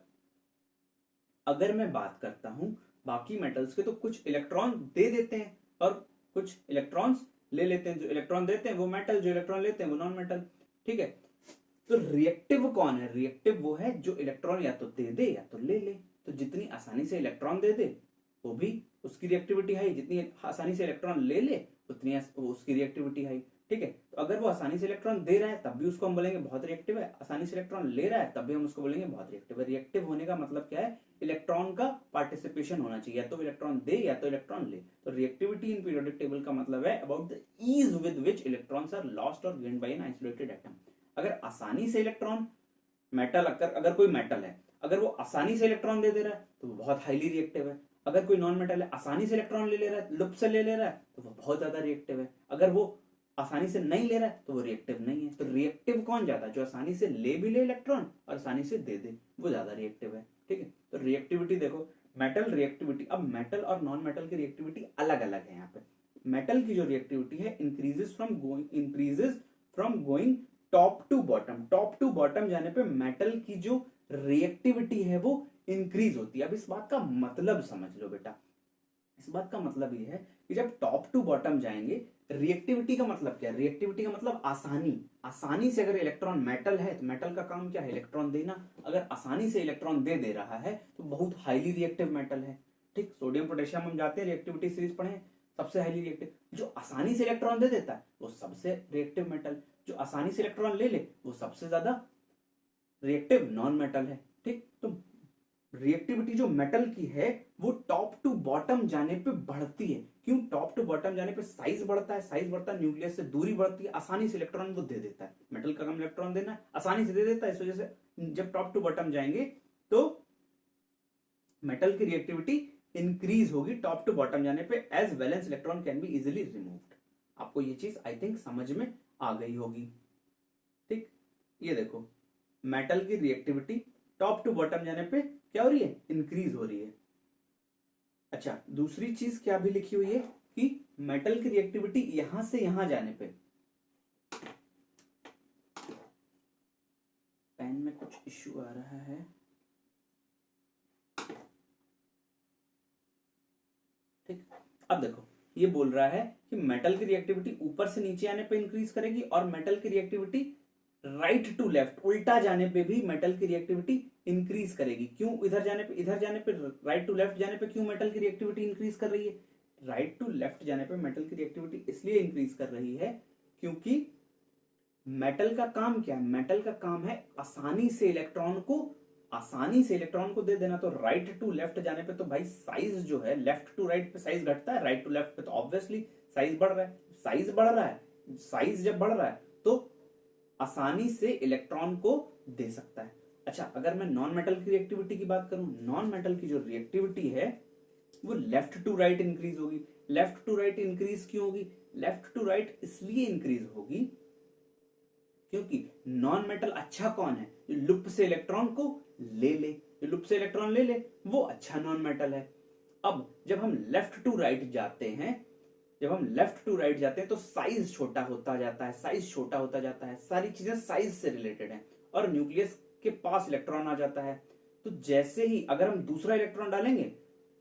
अगर मैं बात करता हूं बाकी मेटल्स के, तो कुछ इलेक्ट्रॉन दे देते हैं और कुछ इलेक्ट्रॉन्स ले लेते हैं, जो इलेक्ट्रॉन देते हैं वो मेटल, जो इलेक्ट्रॉन लेते हैं वो नॉन मेटल। ठीक है, तो रिएक्टिव कौन है? रिएक्टिव वो है जो इलेक्ट्रॉन या तो दे दे या तो ले ले। तो जितनी आसानी से इलेक्ट्रॉन दे दे वो भी उसकी रिएक्टिविटी हाई, जितनी आसानी से इलेक्ट्रॉन ले ले उतनी उसकी रिएक्टिविटी हाई। ठीक है, तो अगर वो आसानी से इलेक्ट्रॉन दे रहा है तब भी उसको हम बोलेंगे बहुत रिएक्टिव है, आसानी से इलेक्ट्रॉन ले रहा है तब भी हम उसको बोलेंगे बहुत रिएक्टिव है। रिएक्टिव होने का मतलब क्या है? इलेक्ट्रॉन का पार्टिसिपेशन होना चाहिए, या तो इलेक्ट्रॉन दे या तो इलेक्ट्रॉन ले। तो रिएक्टिविटी इन पीरियोडिक टेबल का मतलब है about the ease with which electrons are lost और gained by an isolated atom. अगर आसानी से इलेक्ट्रॉन मेटल, अगर कोई मेटल है, अगर वो आसानी से इलेक्ट्रॉन दे दे रहा है तो वो बहुत हाईली रिएक्टिव है। अगर कोई नॉन मेटल है, आसानी से इलेक्ट्रॉन ले रहा है, लुप से ले रहा है, तो वो बहुत ज्यादा रिएक्टिव है। अगर वो आसानी से नहीं ले रहा है तो वो रिएक्टिव नहीं है। तो रिएक्टिव कौन ज्यादा? जो आसानी से ले भी ले इलेक्ट्रॉन और आसानी से दे दे, वो ज्यादा रिएक्टिव है। ठीक है, तो रिएक्टिविटी देखो, मेटल रिएक्टिविटी, अब मेटल और नॉन मेटल की रिएक्टिविटी अलग अलग है। यहाँ पे मेटल की जो रिएक्टिविटी है increases from going top to bottom. Top to bottom जाने पे मेटल की जो रिएक्टिविटी है वो इंक्रीज होती है। अब इस बात का मतलब समझ लो बेटा, इस बात का मतलब ये है कि जब टॉप टू बॉटम जाएंगे, रिएक्टिविटी का मतलब क्या है? रिएक्टिविटी का मतलब आसानी। आसानी से अगर इलेक्ट्रॉन मेटल है तो मेटल का काम क्या है? इलेक्ट्रॉन देना। अगर आसानी से इलेक्ट्रॉन दे दे रहा है तो बहुत हाईली रिएक्टिव मेटल है। ठीक, सोडियम पोटेशियम हम जाते हैं रिएक्टिविटी सीरीज पढ़े, सबसे हाईली रिएक्टिव। जो आसानी से इलेक्ट्रॉन दे देता है वो सबसे रिएक्टिव मेटल, जो आसानी से इलेक्ट्रॉन ले ले वो सबसे ज्यादा रिएक्टिव नॉन मेटल है। ठीक, तो रिएक्टिविटी जो मेटल की है वो टॉप टू बॉटम जाने पे बढ़ती है। क्यों? टॉप टू बॉटम जाने पे साइज बढ़ता है, साइज बढ़ता है, न्यूक्लियस से दूरी बढ़ती है, आसानी से इलेक्ट्रॉन वो दे देता है। मेटल का काम इलेक्ट्रॉन देना है, आसानी से दे देता है। इस वजह से जब टॉप टू बॉटम जाएंगे तो मेटल की रिएक्टिविटी इंक्रीज होगी टॉप टू बॉटम जाने पे, as valence electron can be easily removed. आपको ये चीज आई थिंक समझ में आ गई होगी। ठीक, ये देखो मेटल की रिएक्टिविटी टॉप टू बॉटम जाने पे क्या हो रही है? इंक्रीज हो रही है। अच्छा, दूसरी चीज क्या भी लिखी हुई है कि मेटल की रिएक्टिविटी यहां से यहां जाने पे, पेन में कुछ इश्यू आ रहा है। ठीक, अब देखो ये बोल रहा है कि मेटल की रिएक्टिविटी ऊपर से नीचे आने पे इंक्रीज करेगी और मेटल की रिएक्टिविटी राइट टू लेफ्ट, उल्टा जाने पे भी मेटल की रिएक्टिविटी इंक्रीज करेगी। क्यों? इधर जाने पे राइट टू लेफ्ट जाने पे क्यों मेटल की रिएक्टिविटी इंक्रीज कर रही है? राइट टू लेफ्ट जाने पे मेटल की रिएक्टिविटी इसलिए इंक्रीज कर रही है क्योंकि मेटल का काम क्या है? मेटल का काम है आसानी से इलेक्ट्रॉन को दे देना। तो राइट टू लेफ्ट जाने पे तो भाई साइज जो है, लेफ्ट टू राइट पे साइज घटता है, राइट टू लेफ्ट पे तो ऑब्वियसली साइज बढ़ रहा है। साइज बढ़ रहा है, साइज जब बढ़ रहा है तो आसानी से इलेक्ट्रॉन को दे सकता है। अच्छा, अगर मैं नॉन मेटल की रिएक्टिविटी की बात करूं, नॉन मेटल की जो रिएक्टिविटी है वो लेफ्ट टू राइट इंक्रीज होगी। लेफ्ट टू राइट इंक्रीज क्यों होगी? लेफ्ट टू राइट इसलिए इंक्रीज होगी क्योंकि नॉन मेटल अच्छा कौन है? जो लुप से इलेक्ट्रॉन को ले ले, जो लुप से इलेक्ट्रॉन ले ले वो अच्छा नॉन मेटल है। अब जब हम लेफ्ट टू राइट जाते हैं, तो साइज छोटा होता जाता है, सारी चीजें साइज से रिलेटेड है और न्यूक्लियस के पास इलेक्ट्रॉन आ जाता है। तो जैसे ही अगर हम दूसरा इलेक्ट्रॉन डालेंगे,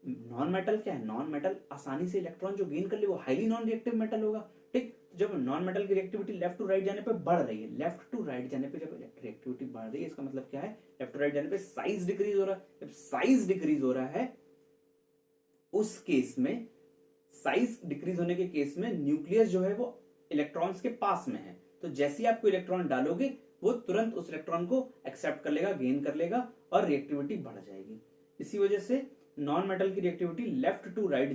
नॉन मेटल क्या है? नॉन मेटल आसानी से इलेक्ट्रॉन जो गेन कर ले वो हाईली नॉन रिएक्टिव मेटल होगा। ठीक, जब नॉन मेटल की रिएक्टिविटी लेफ्ट टू राइट जाने पे बढ़ रही है, लेफ्ट टू राइट जाने पे जब रिएक्टिविटी बढ़ रही है इसका मतलब क्या है? लेफ्ट टू राइट जाने पे साइज डिक्रीज हो रहा है। जब साइज डिक्रीज हो रहा है उस केस में, साइज डिक्रीज होने के केस में न्यूक्लियस जो है वो इलेक्ट्रॉन्स के पास में है। तो जैसे ही आपको इलेक्ट्रॉन डालोगे वो तुरंत उस इलेक्ट्रॉन को एक्सेप्ट कर लेगा, गेन कर लेगा और रिएक्टिविटी बढ़ जाएगी। इसी वजह से नॉन मेटल की रिएक्टिविटी लेफ्ट टू राइट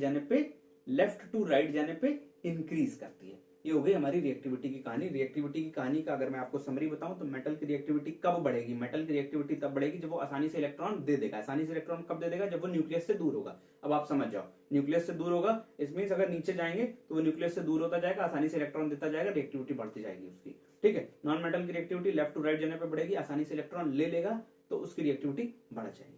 जाने पे इंक्रीज करती है। ये हो गई हमारी रिएक्टिविटी की कहानी। रिएक्टिविटी की कहानी का अगर मैं आपको समरी बताऊं तो मेटल की रिएक्टिविटी कब बढ़ेगी? मेटल की रिएक्टिविटी तब बढ़ेगी जब वो आसानी से इलेक्ट्रॉन दे देगा। आसानी से इलेक्ट्रॉन कब दे देगा? जब वो न्यूक्लियस से दूर होगा। अब आप समझ जाओ, न्यूक्लियस से दूर होगा इस मींस अगर नीचे जाएंगे तो वो न्यूक्लियस से दूर होता जाएगा, आसानी से इलेक्ट्रॉन देता जाएगा, रिएक्टिविटी बढ़ती जाएगी उसकी। ठीक है, नॉन मेटल की रिएक्टिविटी लेफ्ट टू राइट जाने पर बढ़ेगी, आसानी से इलेक्ट्रॉन ले लेगा तो उसकी रिएक्टिविटी बढ़ जाएगी।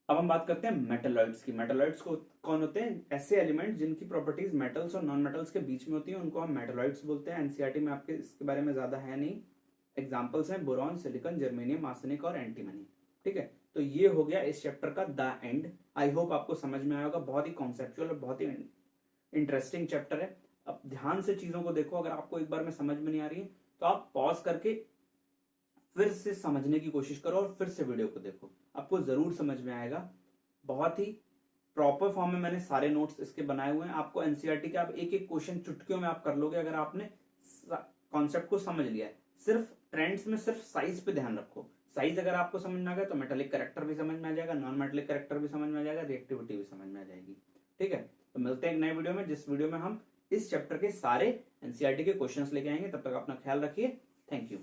अब हम बात करते हैं मेटलॉइड्स की। मेटलॉइड्स को कौन होते हैं? ऐसे एलिमेंट जिनकी प्रॉपर्टीज मेटल्स और नॉन मेटल्स के बीच में होती हैं, उनको हम मेटलॉइड्स बोलते हैं। एनसीईआरटी में आपके इसके बारे में ज्यादा है नहीं। एग्जांपल्स हैं बोरॉन, सिलिकॉन, जर्मेनियम, आर्सेनिक और एंटीमनी। ठीक है, तो ये हो गया इस चैप्टर का द एंड। आई होप आपको समझ में आया होगा। बहुत ही कॉन्सेप्चुअल और बहुत ही इंटरेस्टिंग चैप्टर है। अब ध्यान से चीजों को देखो। अगर आपको एक बार में समझ में नहीं आ रही है तो आप पॉज करके फिर से समझने की कोशिश करो और फिर से वीडियो को देखो, आपको जरूर समझ में आएगा। बहुत ही प्रॉपर फॉर्म में मैंने सारे नोट्स इसके बनाए हुए हैं। आपको एनसीईआरटी के आप एक एक क्वेश्चन चुटकियों में आप कर लोगे अगर आपने कॉन्सेप्ट को समझ लिया है। सिर्फ ट्रेंड्स में सिर्फ साइज पे ध्यान रखो। साइज अगर आपको समझ में आ गया तो मेटालिक कैरेक्टर भी समझ में आ जाएगा, नॉन मेटालिक कैरेक्टर भी समझ में आ जाएगा, रिएक्टिविटी भी समझ में आ जाएगी। ठीक है, तो मिलते हैं एक नए वीडियो में, जिस वीडियो में हम इस चैप्टर के सारे एनसीईआरटी के क्वेश्चंस लेके आएंगे। तब तक अपना ख्याल रखिए। Thank you.